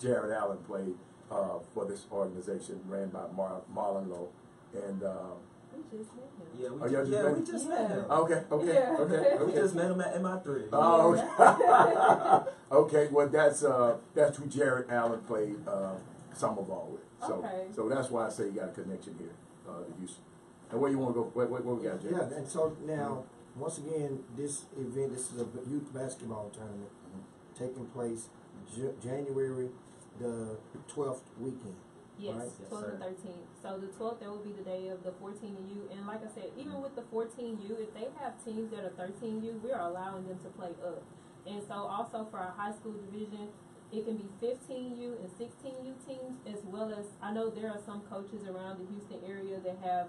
Jared Allen played for this organization ran by Marlon Lowe, and We just met him. Yeah, we just met him. okay. We just met him at MI3. Oh, okay. Well, that's who Jared Allen played summer ball with. So that's why I say you got a connection here to Houston. And where you want to go? What we got, Jay? Yeah, and so now, once again, this event, this is a youth basketball tournament taking place January the 12th weekend. Yes, right? 12th and 13th. So the 12th, that will be the day of the 14U. And like I said, even with the 14U, if they have teams that are 13U, we are allowing them to play up. And so also for our high school division, it can be 15U and 16U teams, as well as, I know there are some coaches around the Houston area that have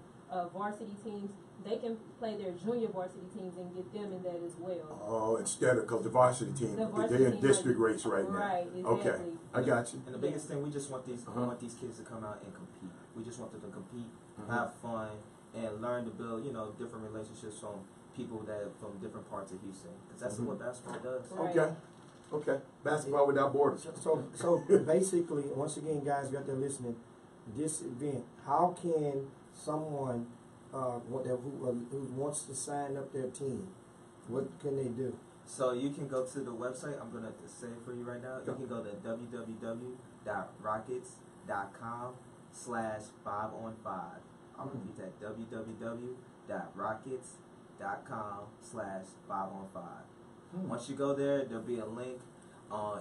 varsity teams. They can play their junior varsity teams and get them in that as well. Oh, instead of, because the varsity team, they're in district race right now. Right, exactly. Okay, I got you. And the biggest thing, we just want these kids to come out and compete. We just want them to compete, have fun, and learn to build, different relationships from people from different parts of Houston. Because that's what basketball does. Right. Okay. Basketball without borders. So basically, once again, guys, you out there listening, this event, how can someone who wants to sign up their team, what can they do? So you can go to the website. I'm going to say it for you right now. You can go to www.rockets.com/5on5. I'll repeat that, www.rockets.com/5on5. Once you go there, there'll be a link.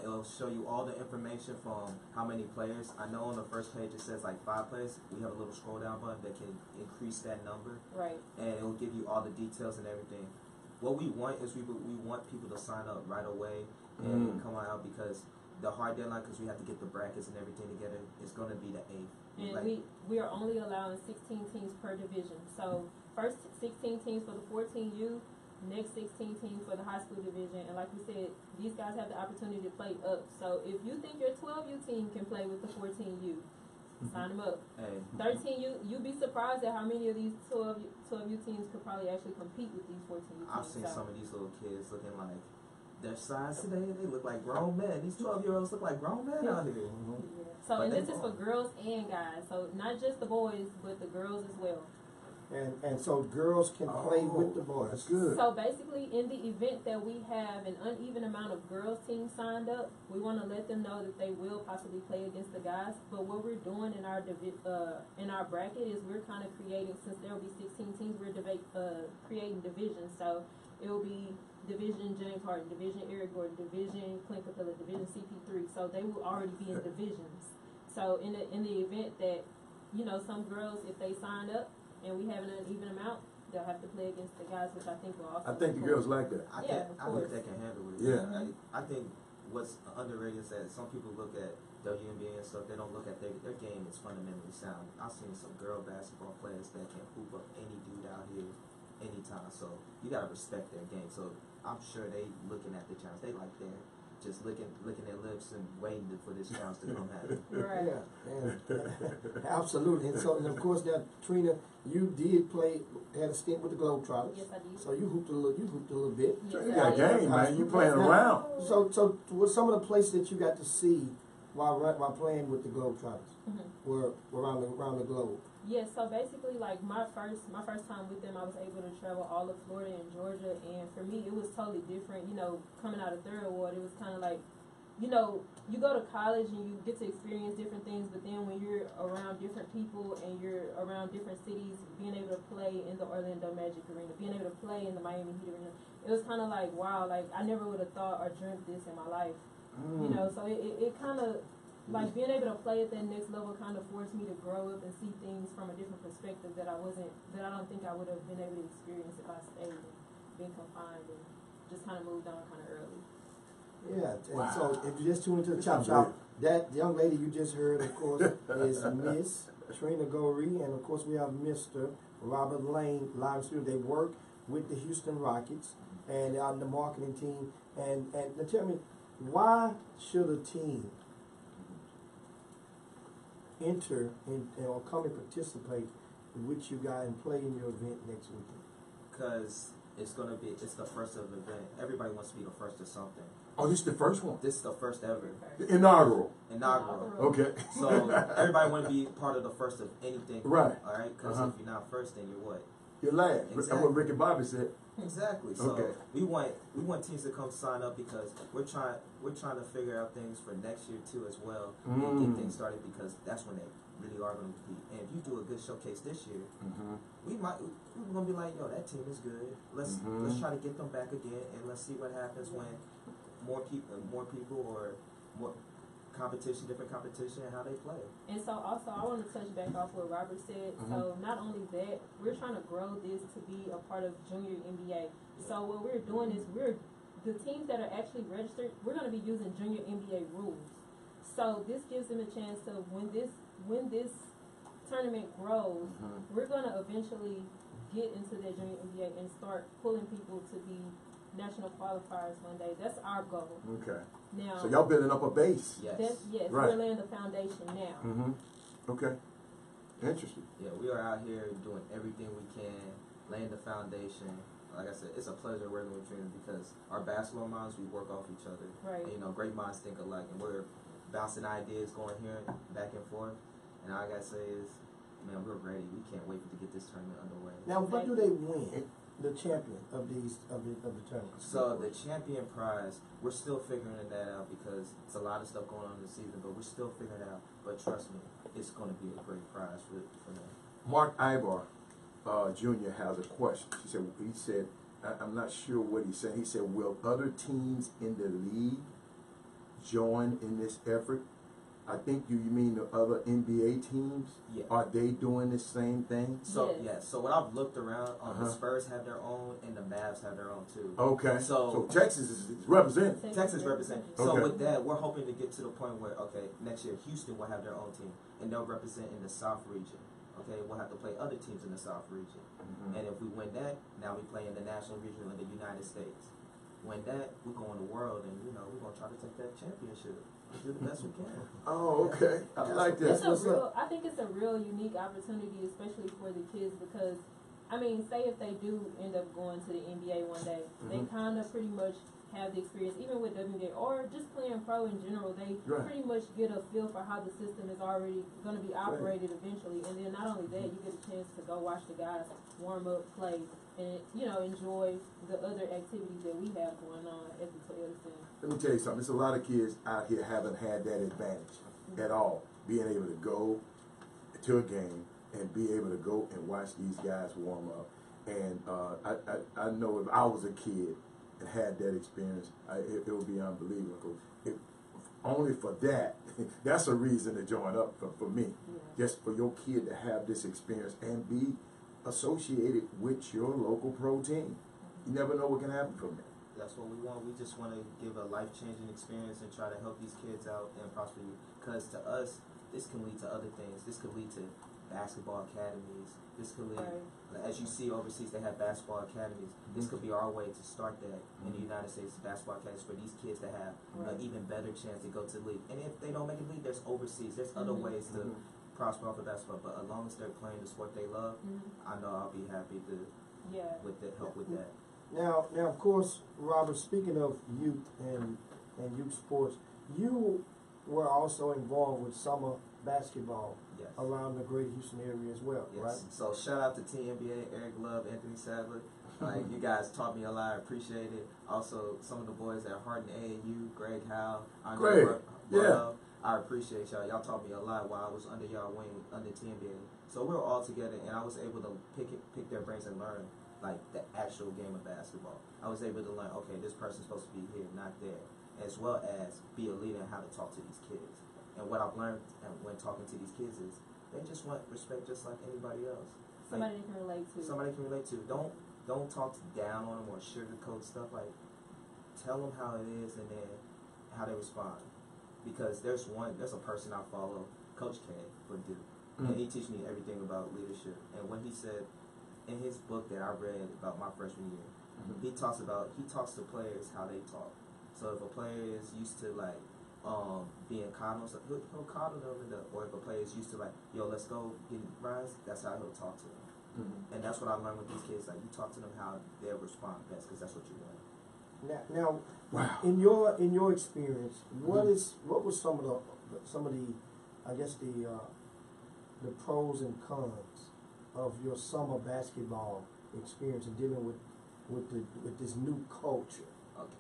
It'll show you all the information from how many players. I know on the first page it says like 5 players. We have a little scroll down button that can increase that number. Right. And it will give you all the details and everything. What we want is we want people to sign up right away and come out, because the hard deadline, because we have to get the brackets and everything together, is going to be the 8th. And we are only allowing 16 teams per division. So first 16 teams for the 14U, next 16 teams for the high school division. And like we said, these guys have the opportunity to play up. So if you think your 12U team can play with the 14U, sign them up. Hey. 13U, you'd be surprised at how many of these 12U teams could probably actually compete with these 14U teams. I've seen some of these little kids looking like their size today. They look like grown men. These 12-year-olds look like grown men out here. Yeah. So, and this is for girls and guys. So not just the boys, but the girls as well. And so girls can play with the boys. That's good. So basically, in the event that we have an uneven amount of girls teams signed up, we want to let them know that they will possibly play against the guys. But what we're doing in our bracket is we're kind of creating, since there will be 16 teams, we're creating divisions. So it will be Division James Harden, Division Eric Gordon, Division Clint Capella, Division CP3. So they will already be in divisions. So in the event that some girls, if they sign up and we have an uneven amount, they'll have to play against the guys, which I think will also. I think the girls like that. I think they can handle it. Yeah. I think what's underrated is that some people look at WNBA and stuff. They don't look at their game is fundamentally sound. I've seen some girl basketball players that can hoop up any dude out here anytime. So you gotta respect their game. So I'm sure they looking at the challenge. They like that. Just licking their lips and waiting for this challenge to come happen. Right. Yeah, absolutely. And so, and of course, now Trina, you had a stint with the Globetrotters. Yes, I did. So you hooped a little bit. Yes, You got game, man. You playing around. So what some of the places that you got to see while playing with the Globetrotters were around the globe? Yes, so basically, like my first time with them, I was able to travel all of Florida and Georgia, and for me, it was totally different. Coming out of Third Ward, it was kind of like, you go to college and you get to experience different things, but then when you're around different people and you're around different cities, being able to play in the Orlando Magic Arena, being able to play in the Miami Heat Arena, it was kind of like, wow, like I never would have thought or dreamt this in my life. So it kind of, like being able to play at that next level kind of forced me to grow up and see things from a different perspective that I don't think I would have been able to experience if I stayed and been confined and just kind of moved on kind of early. Yeah, and so if you just tune into the Chop Shop, that young lady you just heard, of course, is Miss Trina Goree, and of course we have Mr. Robert Lane live in studio. They work with the Houston Rockets and on the marketing team. And now tell me, why should a team enter or come and participate with you guys and play in your event next weekend? Because it's the first of the event. Everybody wants to be the first to something. Oh, this is the first one? This is the first ever. The inaugural? Inaugural. Okay. So everybody want to be part of the first of anything. Right. All right? Because if you're not first, then you're what? You're last. Exactly. That's what Ricky Bobby said. Exactly. So Okay. we want teams to come sign up because we're trying to figure out things for next year too as well and get things started because that's when they really are going to compete. And if you do a good showcase this year, we're gonna be like, yo, that team is good. Let's try to get them back again and let's see what happens when more people or more competition, different competition, and how they play. And so also I want to touch back off what Robert said. So not only that, we're trying to grow this to be a part of junior NBA. So what we're doing is the teams that are actually registered, we're going to be using junior NBA rules. So this gives them a chance to when this tournament grows, we're going to eventually get into that junior NBA and start pulling people to be national qualifiers one day. That's our goal. Okay. Now, So y'all building up a base. Yes. Yes, Right. we're laying the foundation now. Okay. Interesting. Yeah, we are out here doing everything we can, laying the foundation. Like I said, it's a pleasure working with Trina because our basketball minds, we work off each other. Right. And, you know, great minds think alike, and we're bouncing ideas, going here, back and forth. And all I gotta say is, man, we're ready. We can't wait to get this tournament underway. Now, what do they win? The champion of the tournament. So the champion prize, we're still figuring that out because it's a lot of stuff going on this season, but we're still figuring it out. But trust me, it's going to be a great prize for them. Mark Ibar, Jr. has a question. He said, I'm not sure what he said. He said, will other teams in the league join in this effort? I think you mean the other NBA teams? Yeah. Are they doing the same thing? So Yes. yeah, so when I've looked around, the Spurs have their own, and the Mavs have their own too. Okay. So Texas is represented. Texas represent. Okay. So with that, we're hoping to get to the point where next year Houston will have their own team, and they'll represent in the South region. Okay, we'll have to play other teams in the South region, and if we win that, now we play in the national region of the United States. Win that, we go in the world, and we're gonna try to take that championship. Do the best we can. Oh, okay. I like that. I think it's a real unique opportunity, especially for the kids, because, I mean, say if they do end up going to the NBA one day, they kind of pretty much have the experience, even with WNBA or just playing pro in general, they pretty much get a feel for how the system is already going to be operated eventually. And then not only that, you get a chance to go watch the guys warm up, play, and, enjoy the other activities that we have going on at the Toyota Center. Let me tell you something. There's a lot of kids out here haven't had that advantage at all. Being able to go to a game and be able to go and watch these guys warm up. And I know if I was a kid and had that experience, it would be unbelievable. Only for that, that's a reason to join up for me. Yeah. Just for your kid to have this experience and be associated with your local pro team. You never know what can happen from that. That's what we want. We just want to give a life-changing experience and try to help these kids out and prosper. Because to us, this can lead to other things. This could lead to basketball academies. This could lead, as you see overseas, they have basketball academies. This could be our way to start that in the United States, basketball academies for these kids to have an even better chance to go to the league. And if they don't make a league, there's overseas. There's other ways to prosper off of basketball. But as long as they're playing the sport they love, I know I'll be happy to help with that. Now, of course, Robert, speaking of youth and youth sports, you were also involved with summer basketball around the greater Houston area as well, right? So shout out to TNBA, Eric Love, Anthony Sadler. You guys taught me a lot. I appreciate it. Also, some of the boys at Hardin AAU, Greg Howe, I appreciate y'all. Y'all taught me a lot while I was under y'all wing, under TNBA. So we were all together, and I was able to pick their brains and learn like the actual game of basketball. I was able to learn, okay, this person's supposed to be here, not there, as well as be a leader and how to talk to these kids. And what I've learned when talking to these kids is they just want respect just like anybody else. Somebody they can relate to. Somebody can relate to. Don't talk down on them or sugarcoat stuff. Like, tell them how it is and then how they respond. Because there's a person I follow, Coach K for Duke, and he teaches me everything about leadership. And when he said in his book that I read about my freshman year, he talks to players how they talk. So if a player is used to like being coddled, he'll coddle them, or if a player is used to like, yo, let's go get rise, that's how he'll talk to them. And that's what I learned with these kids. Like, you talk to them how they'll respond best, because that's what you want. Now, Wow. in your experience, what was some of the I guess the pros and cons of your summer basketball experience in dealing with this new culture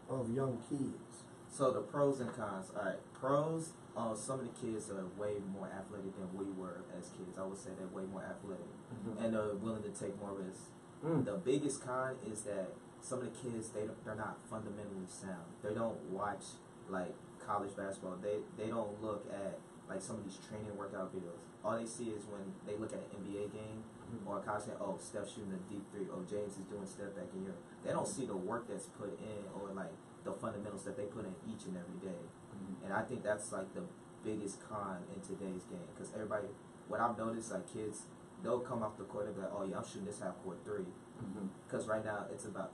of young kids? So the pros and cons. All right, pros. Some of the kids are way more athletic than we were as kids. I would say they're way more athletic and are willing to take more risks. The biggest con is that some of the kids they're not fundamentally sound. They don't watch like college basketball. They don't look at like some of these training workout videos. All they see is when they look at an NBA game or a college game, oh, Steph shooting a deep three, oh, James is doing step back in here. They don't see the work that's put in or like the fundamentals that they put in each and every day. And I think that's like the biggest con in today's game, because everybody, what I've noticed, like kids, they'll come off the court and be like, oh yeah, I'm shooting this half court three, because right now it's about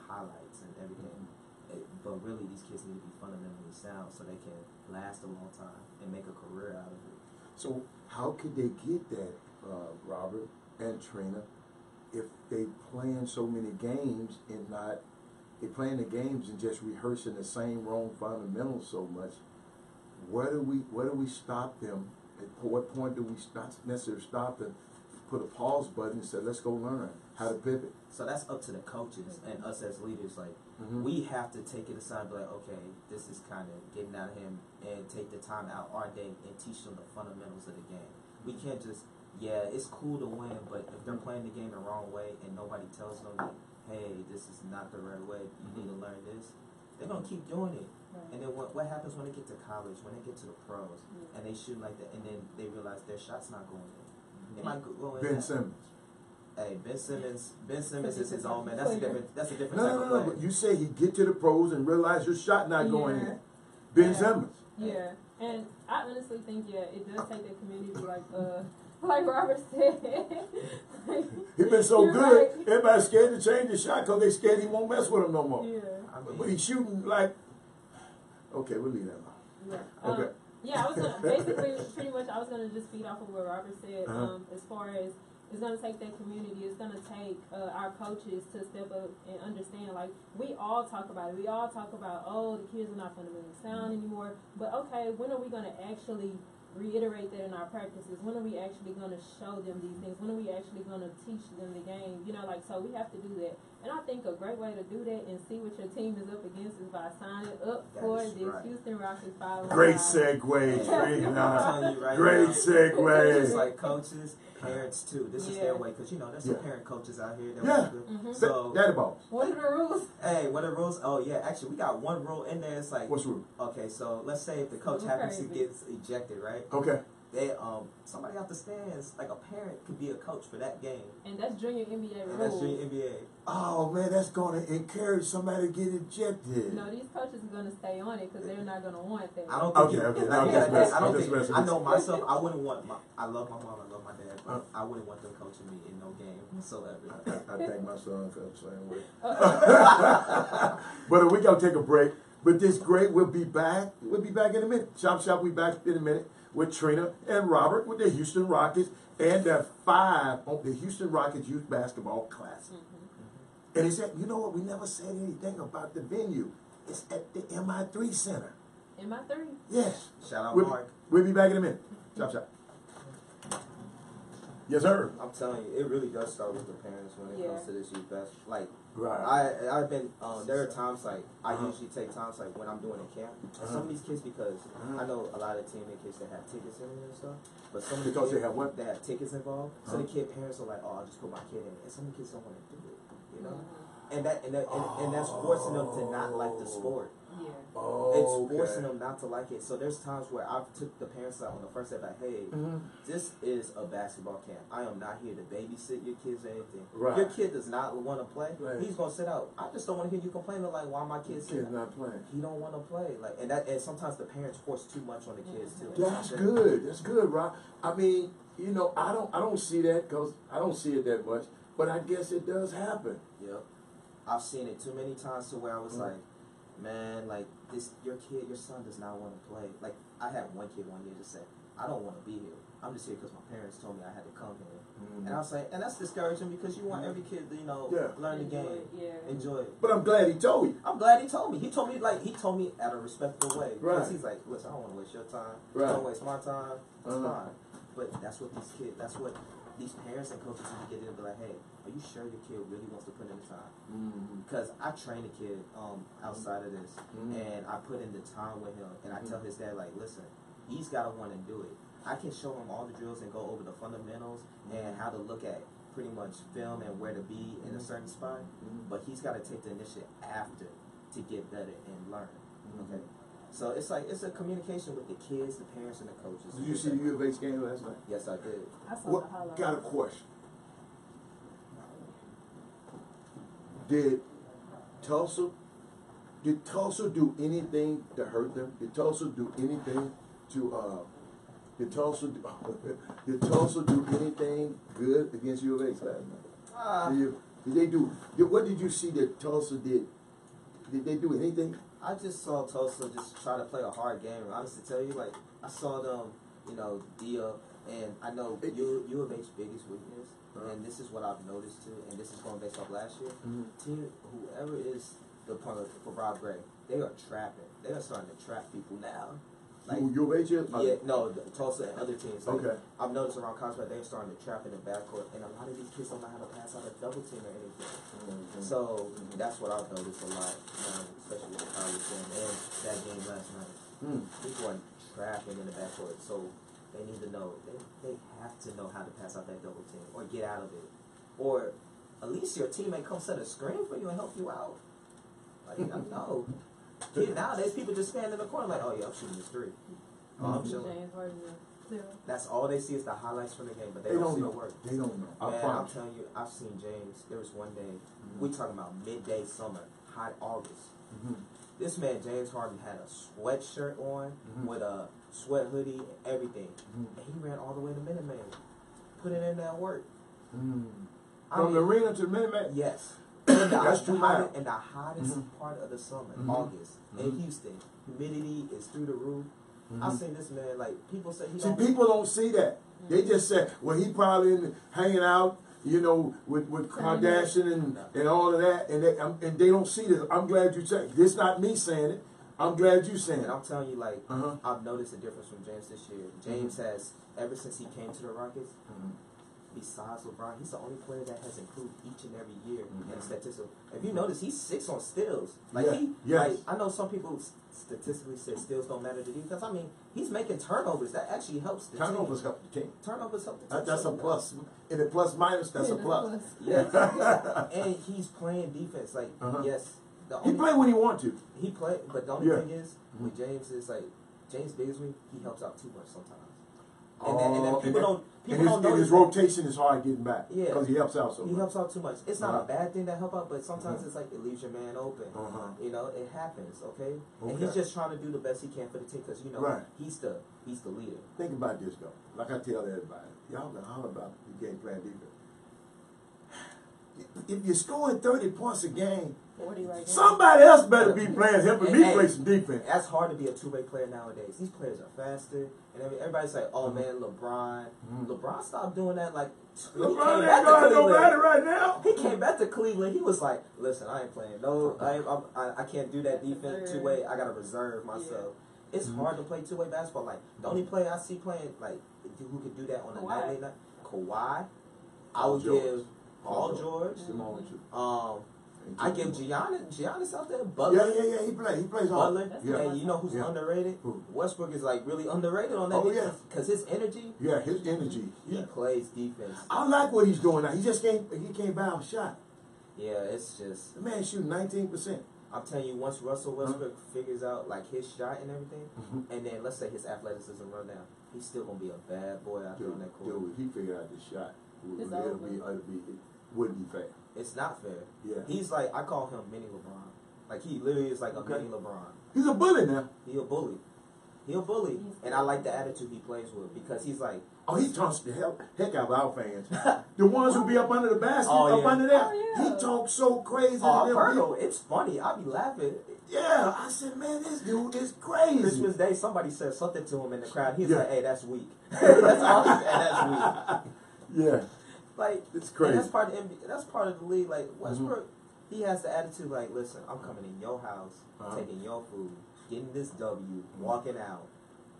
highlights and everything. But really, these kids need to be fundamentally sound so they can last a long time and make a career out of it. So how could they get that, Robert and Trina, if they playing so many games and they playing the games and just rehearsing the same wrong fundamentals so much? Where do we stop them? At what point do we not necessarily stop them? Put a pause button and say, let's go learn how to pivot. So that's up to the coaches and us as leaders. Like we have to take it aside and be like, okay, this is kind of getting out of him, and take the time out our day and teach them the fundamentals of the game. We can't just, yeah, it's cool to win, but if they're playing the game the wrong way and nobody tells them that, hey, this is not the right way, you need to learn this, they're going to keep doing it. Right. And then what happens when they get to college, when they get to the pros, and they shoot like that, and then they realize their shot's not going in. It might go in. Ben Simmons. Hey, Ben Simmons is his own man. That's a different type of player. No, but you say he get to the pros and realize your shot not going in. Ben Simmons. Yeah, and I honestly think it does take the community like Robert said. He been so good, right. everybody's scared to change his shot because they scared he won't mess with him no more. Yeah. But he's shooting like, okay, we'll leave that alone. Yeah. Okay. Yeah, I was gonna basically pretty much I was gonna just feed off of what Robert said. As far as it's gonna take that community, it's gonna take our coaches to step up and understand. Like we all talk about it. We all talk about, oh, the kids are not fundamentally sound anymore. But okay, when are we gonna actually reiterate that in our practices? When are we actually going to show them these things? When are we actually going to teach them the game? You know, like, so we have to do that. And I think a great way to do that and see what your team is up against is by signing up for this Houston Rockets 5-on-5. Great segue, Trina. Great segue. Just like coaches, parents too. This is their way, because you know there's some parent coaches out here that So daddy balls. What are the rules? Hey, what are the rules? Oh yeah, actually we got one rule in there. It's like, what's the rule? Okay, so let's say if the coach happens to get ejected, right? Okay. They somebody out the stands, like a parent, could be a coach for that game. And that's junior NBA rules. That's junior NBA. Oh man, that's gonna encourage somebody to get ejected. No, these coaches are gonna stay on it because they're not gonna want that. I don't think. I know myself. I wouldn't want. I love my mom. I love my dad. But I wouldn't want them coaching me in no game whatsoever. I think my son felt the same way. But we're gonna take a break. But this great. We'll be back. We'll be back in a minute. Shop. We back in a minute with Trina and Robert with the Houston Rockets and the 5 on the Houston Rockets Youth Basketball Classic. And he said, you know what? We never said anything about the venue. It's at the MI3 Center. MI3? Yes. Shout out Mark. We'll be back in a minute. Chop. Yes, sir. I'm telling you, it really does start with the parents when it comes to this youth basketball. Like, right. I've been, there are times like, I usually take times like when I'm doing a camp. Some of these kids, because I know a lot of teammate kids that have tickets in it and stuff, but some of the kids, they have what? They have tickets involved. So the kid parents are like, oh, I'll just put my kid in. And some of the kids don't want to do it, you know? And that's forcing them to not like the sport. Yeah. It's forcing them not to like it. So there's times where I've took the parents out on the first day, like, hey, this is a basketball camp. I am not here to babysit your kids or anything. Right. Your kid does not want to play. Right. He's gonna sit out. I just don't want to hear you complaining like, why my kid's not playing. He don't want to play. Like, and sometimes the parents force too much on the kids too. That's good. That's good, Rob. I mean, you know, I don't see that because I don't see it that much, but I guess it does happen. Yep. I've seen it too many times to where I was like, man, like, your son does not want to play. Like, I had one kid one year just say, I don't want to be here. I'm just here because my parents told me I had to come here. And I was like, and that's discouraging because you want every kid to, learn the game, enjoy it. But I'm glad he told you. I'm glad he told me. He told me at a respectful way. Right. Because he's like, listen, I don't want to waste your time. Right. Don't waste my time. It's fine. But that's what these parents and coaches need to get in and be like, hey, are you sure your kid really wants to put in the time? Because I train a kid outside of this, and I put in the time with him, and I tell his dad, like, listen, he's got to want to do it. I can show him all the drills and go over the fundamentals and how to look at pretty much film and where to be in a certain spot, but he's got to take the initiative after to get better and learn. Okay, so it's a communication with the kids, the parents, and the coaches. Did you see the U of H game last night? Yes, I did. I saw the highlights. Got a question. Did Tulsa do anything to hurt them? Did Tulsa do anything to Did Tulsa do anything good against U of H last night? Did they do? What did you see that Tulsa did? Did they do anything? I just saw Tulsa just try to play a hard game. Honestly, tell you, like, I saw them, D-up, and I know U of H's biggest weakness, and this is what I've noticed too, and this is going based off last year. Team, whoever is the punter for Rob Gray, they are trapping. They are starting to trap people now. Like, U of H is? Yeah, no, Tulsa and other teams. Like, okay. I've noticed around college, they're starting to trap in the backcourt, and a lot of these kids don't know how to pass out a double team or anything. So that's what I've noticed a lot, especially with the college game and that game last night. People are trapping in the backcourt, so they need to know. They have to know how to pass out that double team or get out of it, or at least your teammate come set a screen for you and help you out. Like, no. Nowadays, people just stand in the corner like, oh yeah, I'm shooting this three. I'm chilling. That's all they see is the highlights from the game, but they don't see the work. They don't know. Man, I'm telling you, I've seen James. There was one day, we talking about midday summer, hot August. This man, James Harden, had a sweatshirt on with a sweat hoodie and everything. And he ran all the way to Minute Maid. Put in that work. From the arena to the Minute Maid? Yes. That's too hot. In the hottest part of the summer, August, in Houston, humidity is through the roof. I've seen this man, like, people say people don't see that. They just say, well, he probably hanging out, with Kardashian and all of that, and they don't see this. I'm glad you said it. This is not me saying it. I'm glad you saying it. And I'm telling you, like, I've noticed a difference from James this year. James has, ever since he came to the Rockets, besides LeBron, he's the only player that has improved each and every year in a statistical. If you notice, he's 6 on steals. Like, like, I know some people statistically say steals don't matter to defense. I mean, he's making turnovers. That actually helps the turnovers team. help the team. Turnovers help the team. That's a plus. In a plus minus, that's a plus. Yeah. And he's playing defense. Like, yes. He play when he want to. He play, but the only thing is, with James is like, James Bigsby, he helps out too much sometimes. And then people don't know his rotation is hard getting back. Yeah, because he helps out so much. He helps out too much. It's not a bad thing to help out, but sometimes it's like it leaves your man open. It happens. Okay, and he's just trying to do the best he can for the team because he's the leader. Think about this though. Like I tell everybody, y'all can holler about the game plan defense. If you're scoring 30 points a game, 40 right now. Somebody else better be playing, helping me play some defense. That's hard to be a two-way player nowadays. These players are faster, and everybody's like, "Oh man, LeBron." LeBron stopped doing that. Like, LeBron ain't going nobody right now. He came back to Cleveland. He was like, "Listen, I ain't playing. No, I can't do that defense two-way. I gotta reserve myself." It's hard to play two-way basketball. Like, the only player I see playing like who could do that on a nightly night, Kawhi. I would give Paul George. I give Giannis out there. Butler. Yeah. He plays hard. Butler. And you know who's underrated? Westbrook is like really underrated on that defense because his energy. Yeah, his energy. He plays defense. I like what he's doing now. He just can't buy a shot. Yeah, it's just the man shooting 19%. I'm telling you, once Russell Westbrook figures out like his shot and everything, and then let's say his athleticism run down, he's still gonna be a bad boy out there on that court. Dude, he figured out this shot. It wouldn't be fair. It's not fair. Yeah. He's like, I call him mini LeBron. Like, he literally is like a mini LeBron. He's a bully now. He a bully. And I like the attitude he plays with because he's like, oh, he talks the heck out of our fans. The ones who be up under the basket, up under there. He talks so crazy. Oh, I've heard him. It's funny. I be laughing. Yeah, I said, man, this dude is crazy. Christmas Day, somebody said something to him in the crowd. He's like, hey, that's weak. That's all he said, that's weak. Yeah. Like, it's crazy. And that's part of the league. Like, Westbrook, he has the attitude like, listen, I'm coming in your house, taking your food, getting this W, walking out.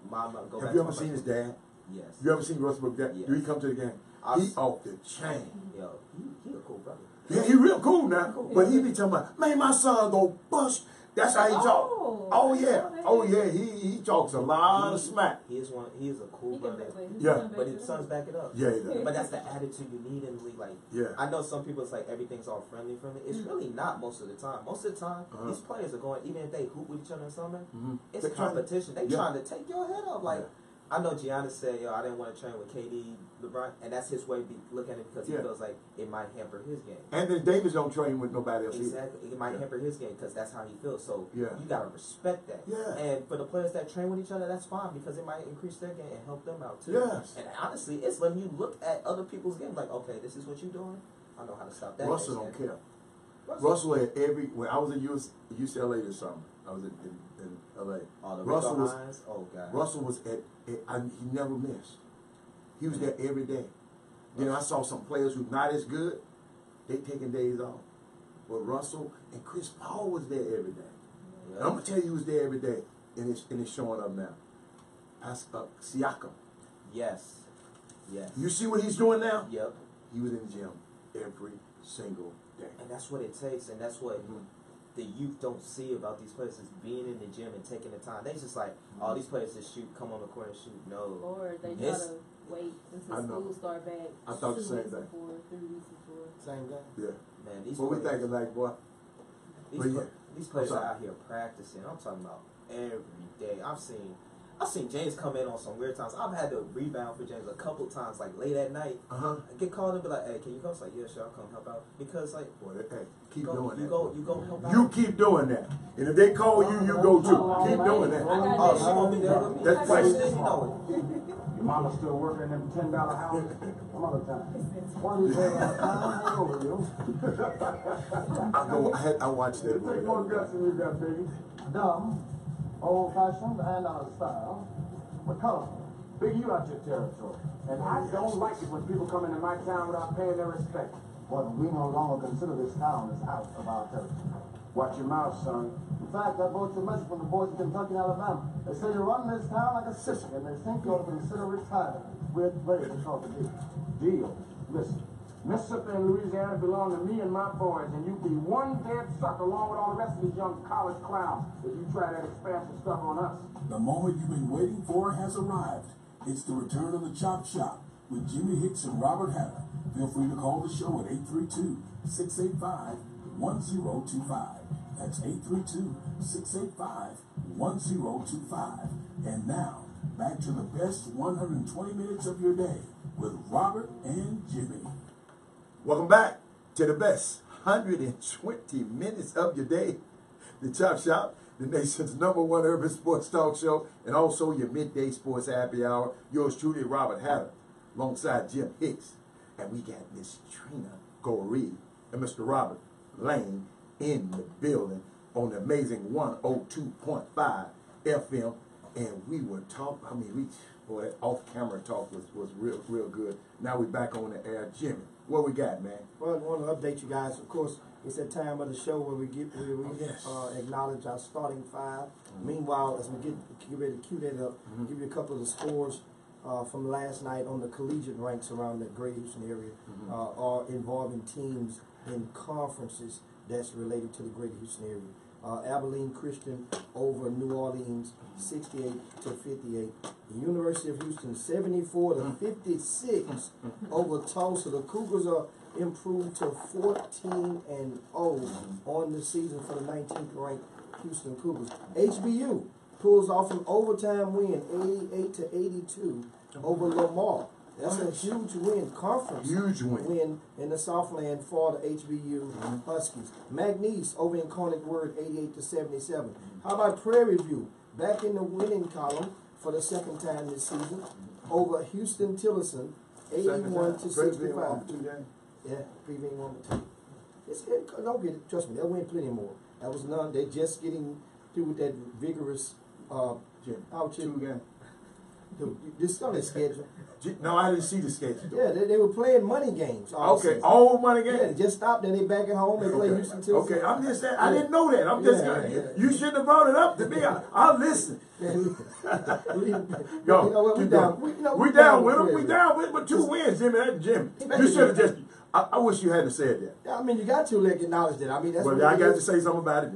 Mama, go back. Have you ever seen his dad? Yes. You ever seen Westbrook's dad? Yes. Do he come to the game? He off the chain. Yo, he a cool brother. Yeah, he real cool now. But he be talking about, man, my son go bust. That's how he talk. Oh yeah. Oh yeah. He talks a lot of smack. He is a cool brother. Yeah. But his sons back it up. Yeah, he does. But that's the attitude you need in the league. Like, yeah. I know some people it's like everything's all friendly. It's really not most of the time. Most of the time, these players are going, even if they hoop with each other in summer, it's competition. They trying to take your head up. Like, I know Giannis said, yo, I didn't want to train with KD, LeBron, and that's his way to look at it because he feels like it might hamper his game. Anthony Davis don't train with nobody else. Exactly. It might hamper his game because that's how he feels. So you got to respect that. Yeah. And for the players that train with each other, that's fine because it might increase their game and help them out too. Yes. And honestly, it's letting you look at other people's games like, okay, this is what you're doing. I know how to stop that. Russell don't care. Russell at when I was at UCLA this summer, I was in LA. Oh, the Russell was, Hines? Oh, God. Russell was he never missed. He was there every day. You know, I saw some players who not as good, they taking days off. But Russell and Chris Paul was there every day. And I'm gonna tell you who was there every day, and it's showing up now. Siakam. Yes. Yes. You see what he's doing now? Yep. He was in the gym every single day. And that's what it takes, and that's what the youth don't see about these players is being in the gym and taking the time. They just like, all these players just shoot, come on the court and shoot. No. Or they try to wait until school start back. I thought the same thing. 3 weeks before. Same thing. Yeah. Man, these what players, we thinking like, boy? These players are out here practicing. I'm talking about every day. I've seen James come in on some weird times. I've had to rebound for James a couple times, like late at night. Get called and be like, hey, can you come? It's like, yeah, sure, I'll come help out. Because like, boy, hey, keep doing that. You go help out. You keep doing that. And if they call you, you go too. Keep doing that. Oh, she gonna be there with me. That's right. right. You know it. Your mama still working in them $10 houses? Some other time. One of these days, I'm over you. I watched that. Take more guts than you got, baby. Dumb, old-fashioned, and out of style, but colorful. Big, you out your territory. And I don't like it when people come into my town without paying their respect. Well, we no longer consider this town as out of our territory. Watch your mouth, son. In fact, I brought you a message from the boys in Kentucky and Alabama. They say you're running this town like a sissy, and they think you ought to consider retiring. We're ready to talk a deal. Deal? Listen. Mississippi and Louisiana belong to me and my boys, and you be one dead sucker along with all the rest of these young college clowns if you try that expansive stuff on us. The moment you've been waiting for has arrived. It's the return of the Chop Shop with Jimmy Hicks and Robert Hatter. Feel free to call the show at 832-685-1025. That's 832-685-1025. And now, back to the best 120 minutes of your day with Robert and Jimmy. Welcome back to the best 120 minutes of your day. The Chop Shop, the nation's #1 urban sports talk show, and also your midday sports happy hour. Yours truly, Robert Hatter, alongside Jim Hicks. And we got Miss Trina Goree and Mr. Robert Lane in the building on the amazing 102.5 FM. And we were talking, that off-camera talk was real good. Now we're back on the air. Jimmy, what we got, man? Well, I want to update you guys. Of course, it's that time of the show where we acknowledge our starting five. Meanwhile, as we get ready to cue that up, give you a couple of the scores from last night on the collegiate ranks around the Greater Houston area, are involving teams in conferences that's related to the Greater Houston area. Abilene Christian over New Orleans, 68-58. The University of Houston, 74-56 over Tulsa. The Cougars are improved to 14-0 on the season for the 19th ranked Houston Cougars. HBU pulls off an overtime win, 88-82 over Lamar. That's a huge win, conference win in the Southland for the HBU Huskies. McNeese over in Conic Word, 88-77. How about Prairie View? Back in the winning column for the second time this season over Houston Tillotson, 81-65. Yeah, Prairie View won the 2. Don't get it. Trust me, they'll win plenty more. That was none. They just getting through with that vigorous Jim, outfit. 2 games. This is on their schedule. No, I didn't see the schedule. Yeah, they were playing money games. all Okay, season. all money Yeah, they games. just stopped. Then they back at home. They play Okay. Houston Texans. Okay, I'm just saying. I didn't know that. I'm just Yeah, gonna, yeah. you shouldn't have brought it up to me. I'll listen. You Go. know what? We Keep down. going. We We down with them. We Cleveland. down with 2 wins, Jimmy. That's Jimmy. You should have just. I wish you hadn't said that. Yeah, I mean, you got to acknowledge that. I mean, that's But what I it got is. to say something about it.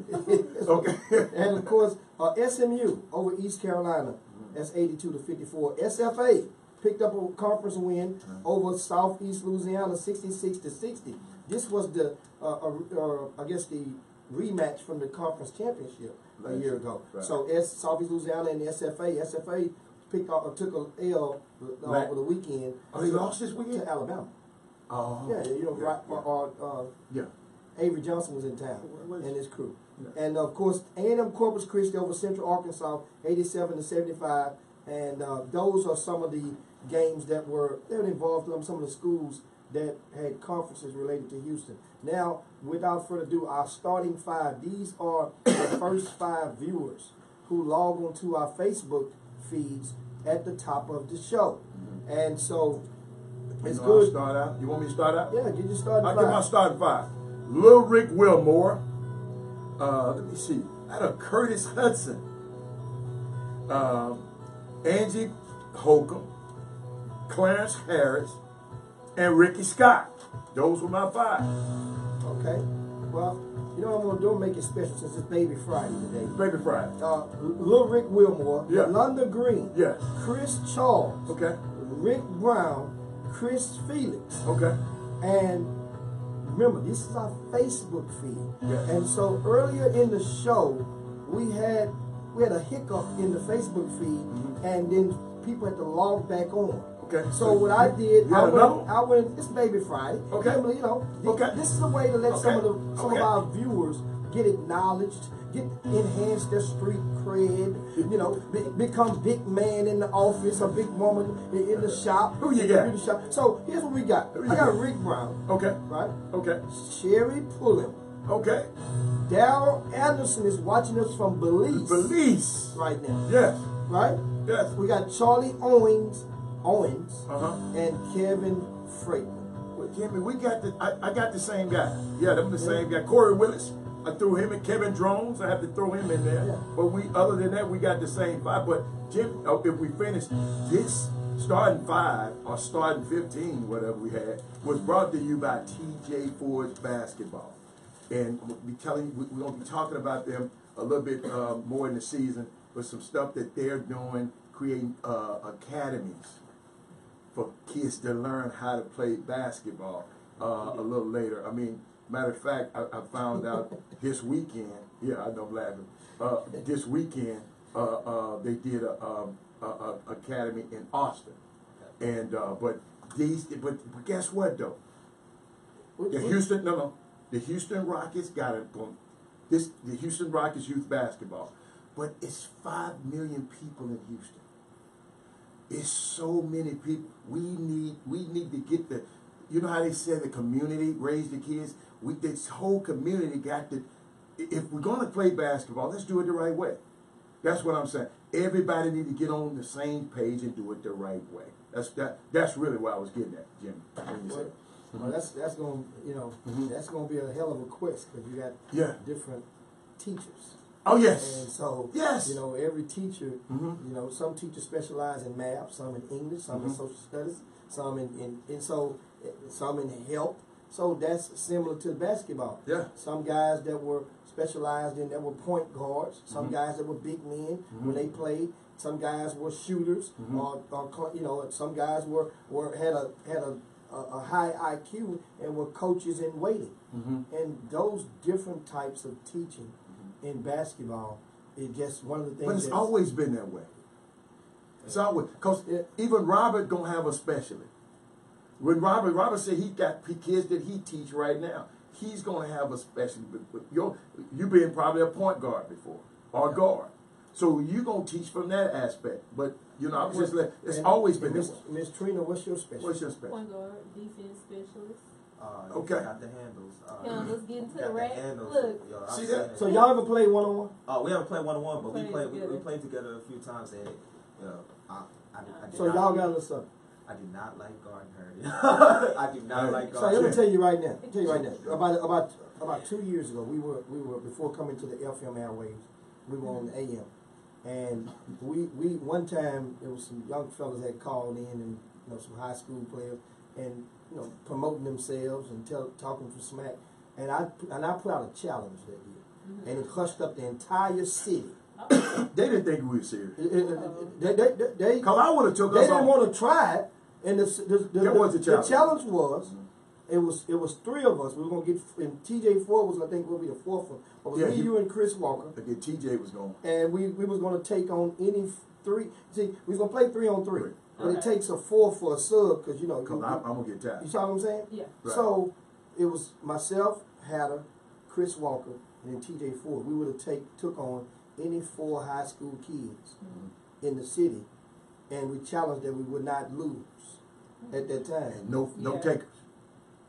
Okay. And of course, SMU over East Carolina. That's 82-54. SFA picked up a conference win over Southeast Louisiana, 66-60. This was the, I guess, the rematch from the conference championship a year ago. Right. So Southeast Louisiana and SFA picked up, took a L over the weekend. Oh, they lost this weekend? To Alabama. Oh. Yeah, you know, right? Yeah. Avery Johnson was in town Where's- and his crew. Yeah. And of course, A&M Corpus Christi over Central Arkansas, 87-75. And those are some of the games that were involved in some of the schools that had conferences related to Houston. Now, without further ado, our starting 5. These are the first 5 viewers who log onto our Facebook feeds at the top of the show. And so, it's I'll good. start out. You want me to start out? Yeah, get your starting I'll 5. give my starting 5. Lil Rick Wilmore. Let me see. I had a Curtis Hudson. Angie Holcomb. Clarence Harris. And Ricky Scott. Those were my 5. Okay. Well, you know what I'm going to do? Make it special since it's Baby Friday today. Baby Friday. Lil Rick Wilmore, Yeah. Yolanda Green, Yes. Chris Charles, Okay. Rick Brown, Chris Felix, Okay. and remember, this is our Facebook feed. Yes. And so earlier in the show, we had a hiccup in the Facebook feed, and then people had to log back on. Okay. So what I did, You had another one? I went. It's Baby Friday. Okay. You know, Okay. this is a way to let some Okay. of our viewers get acknowledged, enhance their street cred. You know, become big man in the office, or big woman in the shop. Who you in the got? beauty shop. So here's what we got. Who you I got got? Rick Brown, Okay. right? Okay. Sherry Pullen. Okay. Daryl Anderson is watching us from Belize Belize. right now, Yes. right? Yes. We got Charlie Owens, Uh-huh. and Kevin Freighton. Well, Jimmy, we got I got the same guy. Yeah, them the same guy. Corey Willis. I threw him in. Kevin Drones. I have to throw him in there. Yeah. But other than that, we got the same 5. But Jim, if we finish this starting 5 or starting 15, whatever we had, was brought to you by TJ Ford's Basketball. And we're going to be talking about them a little bit more in the season with some stuff that they're doing, creating academies for kids to learn how to play basketball a little later. I mean, matter of fact, I found out this weekend. Yeah, I know I'm laughing. This weekend, they did a academy in Austin, and but guess what though? The Houston Rockets got it on the Houston Rockets youth basketball, but it's 5 million people in Houston. It's so many people. We need to get the, you know how they said the community raise the kids. This whole community got to. If we're gonna play basketball, let's do it the right way. That's what I'm saying. Everybody need to get on the same page and do it the right way. That's really what I was getting at, Jimmy. When you said. Well, that's going that's going to be a hell of a quest because you got different teachers. Oh yes. And so yes, you know, every teacher, you know, some teachers specialize in math, some in English, some in social studies, some some in health. So that's similar to basketball. Yeah. Some guys that were specialized in that were point guards. Some guys that were big men when they played. Some guys were shooters, or you know, some guys had a high IQ and were coaches in waiting. And those different types of teaching in basketball is just one of the things. But it's always been that way. It's always, because even Robert gonna have a specialty. When Robert said he got kids that he teach right now, he's gonna have a specialty. You being probably a point guard before or guard, so you gonna teach from that aspect. But you know, I was just it's always been this way. Miss Trina, what's your specialty? What's your specialty? Point guard, defense specialist. Okay. Got the handles. Let's get into got the rack. handles. Look. Yo, See that? So y'all ever play one-on-one? We haven't played 1-on-1, but we Together. played together a few times, and you know, I did So not, y'all got a little something. I do not like guarding her. I do not like So guarding let her. me tell you right now. About 2 years ago, we were before coming to the FM airwaves, we were on the AM, and we one time there was some young fellas that called in, and some high school players, and promoting themselves and talking for smack, and I put out a challenge that year, and it hushed up the entire city. They didn't think we were serious. They Cause I would have took they us didn't off. want to try it, and What's the the challenge? challenge was it was 3 of us. We were gonna get, and TJ Ford was, I think, gonna be the 4th one. But it was Yeah, me, you, and Chris Walker, Okay, TJ was going. and we was gonna take on any 3. See, we was gonna play 3-on-3, but it Okay. takes a 4 for a sub because Cause I'm gonna get tired. you saw what I'm saying? Yeah. Right. So it was myself, Hatter, Chris Walker, and then TJ Ford. We would have took on any 4 high school kids in the city, and we challenged that we would not lose at that time. And no Yeah. takers.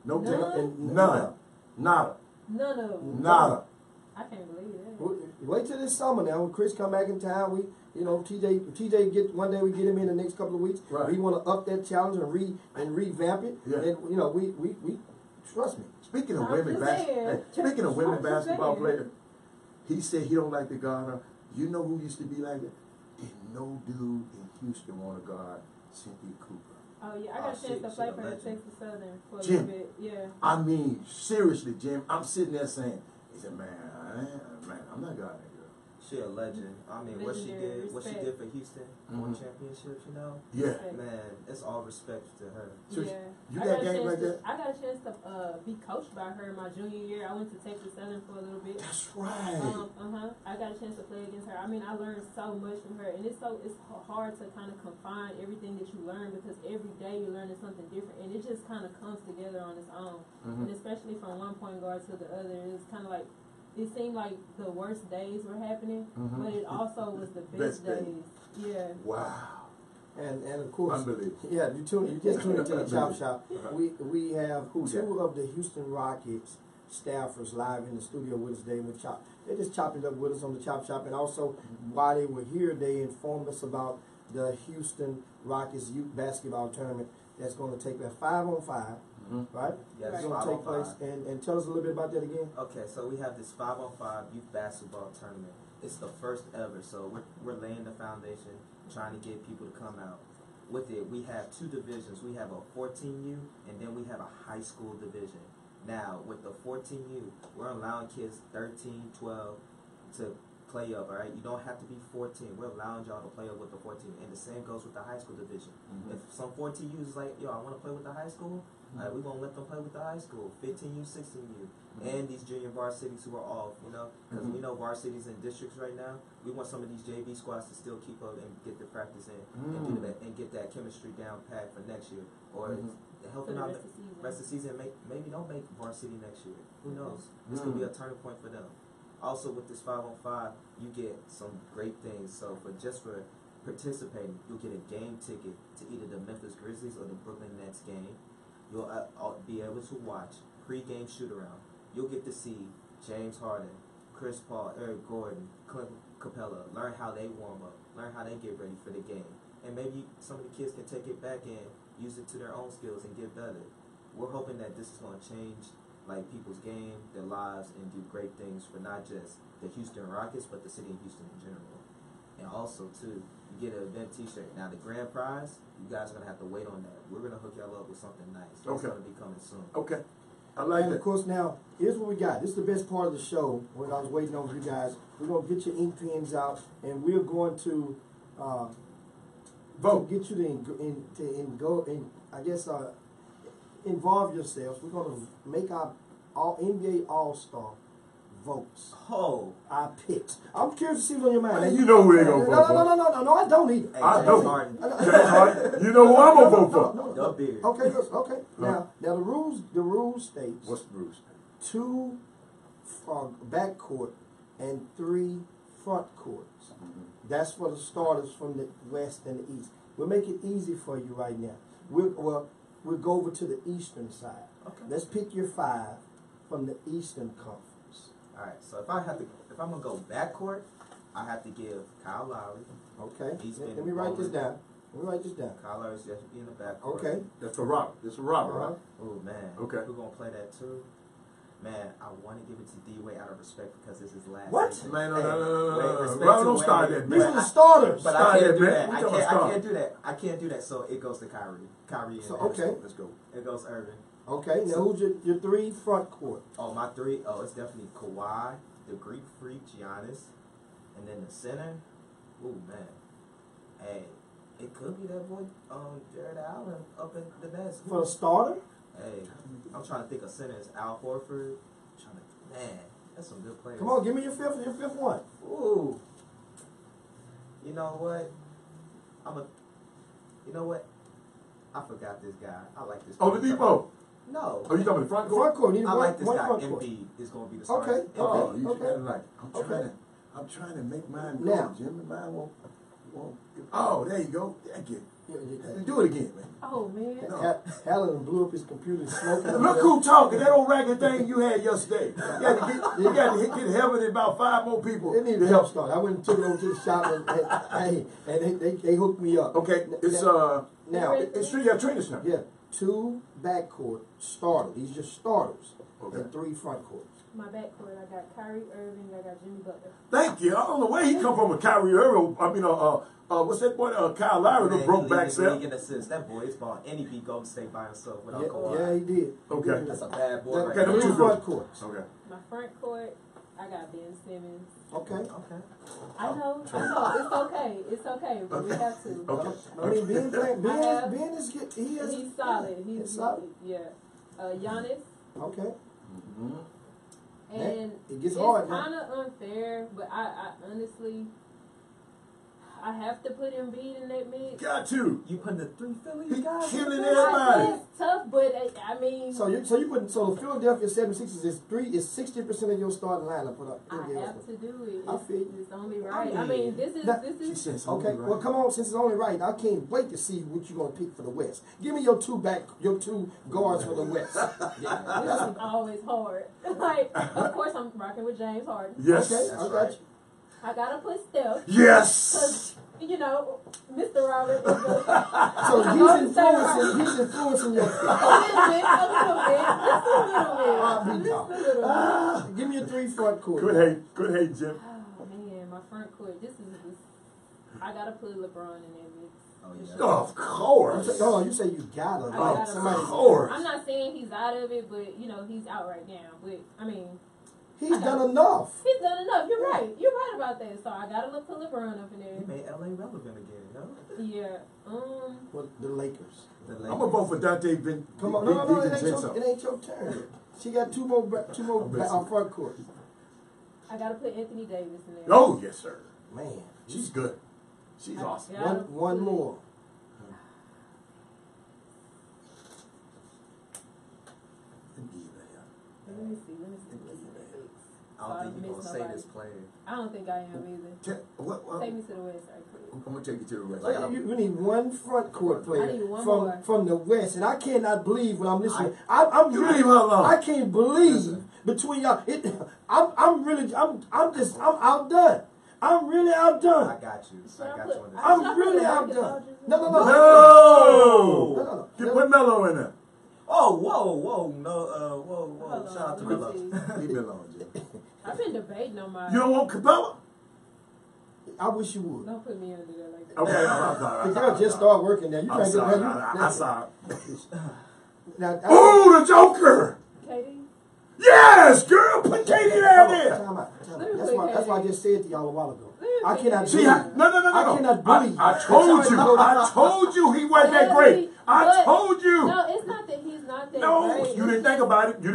No None? takers. And None. Nada. None of them. Nada. I can't believe that. Wait till this summer now. When Chris come back in town, we, TJ get one day. We get him in the next couple of weeks. Right. We want to up that challenge and revamp it. Yeah. And we trust me. Speaking of I'm women just saying. speaking of women I'm just basketball saying. players, he said he don't like to guard her. You know who used to be like that? Didn't no dude in Houston want to guard Cynthia Cooper. Oh yeah, I got a chance to she play a for legend. Texas Southern for a Jim. little bit. Yeah. I mean, seriously, Jim, I'm sitting there saying, he said, man, I'm not guarding that girl. She a legend. I mean, what she Legendary, did respect. for Houston, won championships. Yeah. Man, it's all respect to her. So Yeah. you I got a game chance like to- that? I got a chance to be coached by her my junior year. I went to Texas Southern for a little bit. That's right. I got a chance to play against her. I mean, I learned so much from her, and it's hard to kind of confine everything that you learn because every day you're learning something different, and it just kind of comes together on its own. And especially from one point guard to the other, it's kind of like it seemed like the worst days were happening, but it also was the best days. Yeah. Wow. And of course, Unbelievable. yeah, you just tuned into the Chop Shop. Unbelievable. We have Who's two that? of the Houston Rockets staffers live in the studio with us today. They just chopped it up with us on the Chop Shop, and also while they were here, they informed us about the Houston Rockets youth basketball tournament that's going to take place 5-on-5, right? Yes, It's going to take 5-on-5. place, and tell us a little bit about that again. Okay, so we have this 5-on-5 youth basketball tournament. It's the first ever, so we're laying the foundation, trying to get people to come out. With it, we have 2 divisions. We have a 14U, and then we have a high school division. Now, with the 14U, we're allowing kids 13, 12 to play up, all right? You don't have to be 14. We're allowing y'all to play up with the 14. And the same goes with the high school division. If some 14Us is like, yo, I want to play with the high school, we're going to let them play with the high school. 15U, 16U. And these junior varsities who are off, because we know varsities in districts right now. We want some of these JV squads to still keep up and get the practice in and do that and get that chemistry down pat for next year. Or help For them the out rest of the season. rest of the season. Maybe don't make varsity next year. Who knows? This could be a turning point for them. Also, with this 5-on-5, you get some great things. So for participating, you'll get a game ticket to either the Memphis Grizzlies or the Brooklyn Nets game. You'll be able to watch pre-game shoot-around. You'll get to see James Harden, Chris Paul, Eric Gordon, Clint Capella, learn how they warm up, learn how they get ready for the game. And maybe some of the kids can take it back and use it to their own skills and get better. We're hoping that this is going to change people's game, their lives, and do great things for not just the Houston Rockets, but the city of Houston in general. And also, too, you get an event t-shirt. Now, the grand prize, you guys are going to have to wait on that. We're going to hook y'all up with something nice. It's Okay. going to be coming soon. Okay. I like And that. of course, now, here's what we got. This is the best part of the show when I was waiting on you guys. We're going to get your ink pens out, and we're going to Vote. get you involve yourselves. We're going to make our NBA All-Star votes. Oh, Our picks. I'm curious to see what's on your mind. Man, you know who they gonna vote for. No, I don't either. hey, I James know. Harden, James Harden, you know who I'm gonna vote for. the beard. Okay, listen, okay. Now the rules states What's Bruce? 2 back court and 3 front courts. That's for the starters from the west and the east. We'll make it easy for you right now. We'll go over to the eastern side. Okay. Let's pick your 5 from the Eastern Conference. All right. So if I'm gonna go backcourt, I have to give Kyle Lowry. Okay. He's Let been me write this balling. down. Let me write this down. Kyle Lowry's just be in the backcourt. Okay. That's for Robert. This is for Robert, Uh-huh. right? Oh man. Okay. We're gonna play that too. Man, I want to give it to D-Wade out of respect because this is his last What? season. Man, no, Hey, no, no, no, wait, no. respect Robert, to don't Wade. start that, These man. are the starters. But Start I can't that, do man. that. We I talking can't about do that. I can't do that. So it goes to Kyrie. Kyrie and So, Irving. okay. Let's go. It goes Irving. Okay. Now, who's your 3 front court? Oh, my 3. Oh, it's definitely Kawhi, the Greek freak Giannis, and then the center. Ooh man. Hey, it could be that boy, Jared Allen up in the Nets. For a starter? Hey, I'm trying to think of centers. Al Horford. Man, that's some good players. Come on, give me your fifth one. Ooh. You know what? You know what? I forgot this guy. I like this. Oh, the depot. No. Oh, you talking about the front Front court? court. You need I like this one guy. front court. Embiid is going to be the starter. Okay. Oh, Embiid. you Okay. should like. I'm trying to make mine go, Now. Jimmy. Mine won't. Oh, there you go. Thank you. Yeah. Do it again, man. Oh man. No. Allen blew up his computer and smoking. Look who talking. That old ragged thing you had yesterday. You got to get heaven and about 5 more people. They needed a help start. I went and took it over to the shop and they hooked me up. Okay, it's Now, it's trainers now. yeah, 2 backcourt starters. These are starters. Okay. And 3 front court. My backcourt, I got Kyrie Irving, I got Jimmy Butler. Thank you. I don't know where he come from with Kyrie Irving. I mean, what's that boy? Kyle Lowry, the broke back self. League in assists. That boy is balling. And he beat Golden State by himself without Yeah, Kawhi. yeah, he did. Okay. That's a bad boy. That, right Okay, there. them 3 two front good. courts. Okay. My front court, I got Ben Simmons. Okay. Okay. I know, it's okay, but we have to. Okay. I mean, Ben is good. He's solid. He's solid. Yeah. Giannis. Okay. Mm-hmm. And It gets it's hard now. kind of unfair, but I honestly, I have to put Embiid in that mix. Got to. You putting the 3 Phillies He guys? killing in there? everybody. It's tough, but I mean, So the Philadelphia 76ers is 60% of your starting lineup for the I NBA. have to do it. I feel you. It's only right. I I mean, this Now, She is. said Okay, something, right? well, come on. Since it's only right, I can't wait to see what you're gonna pick for the West. Give me your 2 guards for the West. This is always hard. Like, of course, I'm rocking with James Harden. Yes. Okay, That's I got right. you. I gotta put Steph. Yes. Cause, you know, Mr. Robert is a So he's influencing your pick. Give me a 3 front court. Good hate, Jim. Oh man, my front court. This. I gotta put LeBron in that mix. Oh, yeah. Of course. Hold on, you say you gotta. I Like, gotta somebody. Of course. I'm not saying he's out of it, but you know he's out right now. But I mean, He's done enough. he's done enough. You're right. You're right about that. So I gotta look for LeBron up in He there. made LA relevant again, no? Yeah. For the Lakers. The I'm gonna vote for Dante Come on, no, it Vincenzo. ain't your turn. She got two more front court. I gotta put Anthony Davis in there. Oh yes, sir. Man, She's good. She's awesome. Yeah. one more. Let me see. I don't think you're going to say this player. I don't think I am either. What? Take me to the West right quick. I'm gonna take you to the rest. We need one front court player I need one more. from the West, and I cannot believe when I'm listening. I'm You really, leave her alone. I can't believe between y'all. I'm outdone. I'm really outdone. I got you. I got you on this. I'm really outdone. No. No. You put Melo in there. Oh, whoa. No, Hold whoa. on, Shout out to let me Melo. see. Leave me alone, Jim. I've been debating on my. You don't want Capella? I wish you would. Don't put me under there like that. Okay, I'm sorry. The girl just started working there. You I'm trying to sorry. get I'm sorry. now? Ooh, the Joker! Katie? Yes, girl, put Katie down there. Time out. Let me That's put why I Katie. just said to y'all a while ago. Let me I put cannot Katie. See, no. I cannot believe. I told you he wasn't that great. I told you. No, it's not that he's not that No, great. you didn't think about it. You're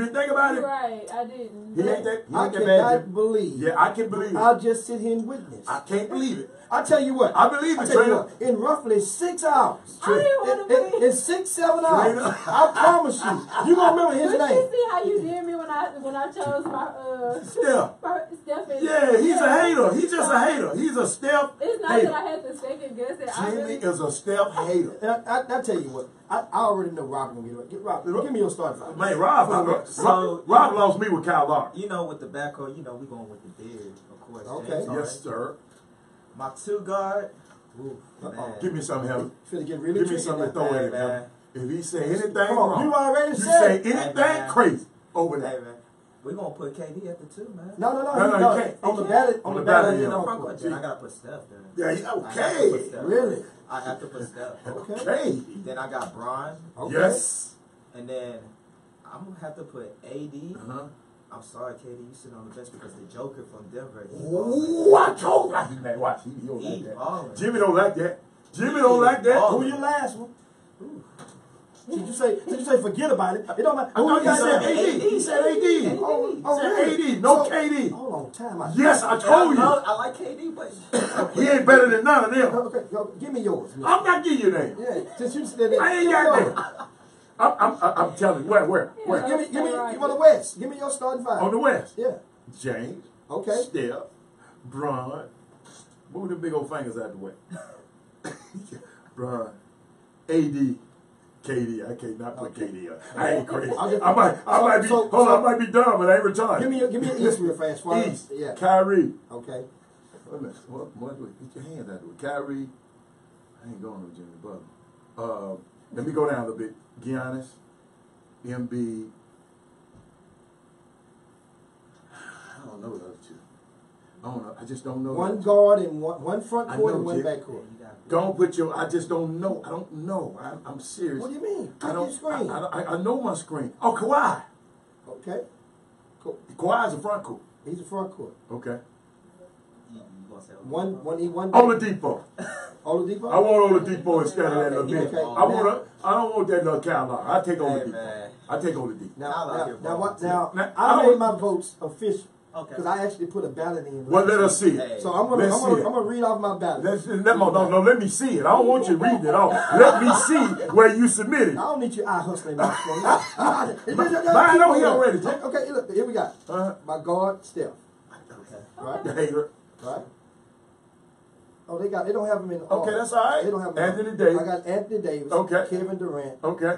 right, I didn't. He ain't that I bad, cannot Jim. believe. Yeah, I can believe it. I'll just sit here and witness. I can't believe it. I tell you what. I believe it, Trainer. In roughly 6 hours. I didn't want to believe. In 6-7 hours. I promise you gonna remember his But name. you see how you did me when I chose my Steph and Yeah, he's a hater. He's just a hater. He's a Steph It's not hater. that I had to second guess it. Jimmy is a Steph hater. I tell you what. I already know Rob gonna get Rob. Give me your starting five. Man, Rob lost me with Kyle Lark. You know, with the backcourt, you know, we going with the big, of course. Okay. James Harden. Yes, sir. My 2 guard. Ooh, man. Give me something, Helen. Finna get really Give me tricky something to now. throw at him, man. Helen. If he say anything Come on, wrong, you already you said say it. anything man. crazy over Hey, there. man. We're going to put KD at the 2, man. No, you can't. On the ballot, On the on ballot, the yeah. No, front front court. court. Then I got to put Steph there. Yeah, I have to okay. put Steph. Really? I have to put Steph. Okay. Then I got Bron. Okay. Yes. And then I'm going to have to put AD. Uh-huh. I'm sorry, KD, you sit on the bench because the Joker from Denver. Ooh, I told you. Man, watch. He don't like that. ballin'. Jimmy don't like that. Jimmy don't like that. ballin'. Who your last one? Did you say forget about it? It don't matter. I thought Who he said you AD. He said AD. Oh, He really? said AD. No So- KD. Hold on, time out. Yes, I told you. I like KD, but He ain't better than none of them. Okay, yo, give me yours. man. I'm not giving you that. Yeah, since you said that. I ain't got that. I'm telling you. Where? Give me on the West. Give me your starting five. On the West. Yeah. James. Okay. Steph. Bron. Move them big old fingers out the way. Bron. AD. KD. I can't not put KD up. I ain't crazy. I might be dumb, but I ain't retarded. Give me an East real fast. East. Yeah. Kyrie. Okay. Wait a minute. What, get your hands out of it. Kyrie. I ain't going with Jimmy Butler. Let me go down a little bit. Giannis. Embiid. I don't know the other two. I don't know. I just don't know. One guard and one front I court know, and one Jim. back court. Don't put your. I just don't know. I don't know. I'm serious. What do you mean? I Pick don't. your screen. I know my screen. Oh, Kawhi. Okay. Cool. Kawhi's a front court. He's a front court. Okay. One. Oladipo. Oladipo. I want Oladipo instead of that little bit. Okay. I don't want that little Kyle. I take Oladipo. man. I take Oladipo. Now, I I don't- made my votes official Okay. because I actually put a ballot in. Well, let us see it. Hey. So I'm Let's see it. gonna read off my ballot. Let me see it. I don't want you reading it off. Let me see where you submitted. I don't need you eye hustling my screen. Mine don't he already, Jim. Okay, look, here we got. My guard, Steph. Okay. Right? The hater. Right? Oh, they don't have him in the Okay, that's all right. They don't have him. Anthony Davis. I got Anthony Davis. Okay. Kevin Durant. Okay.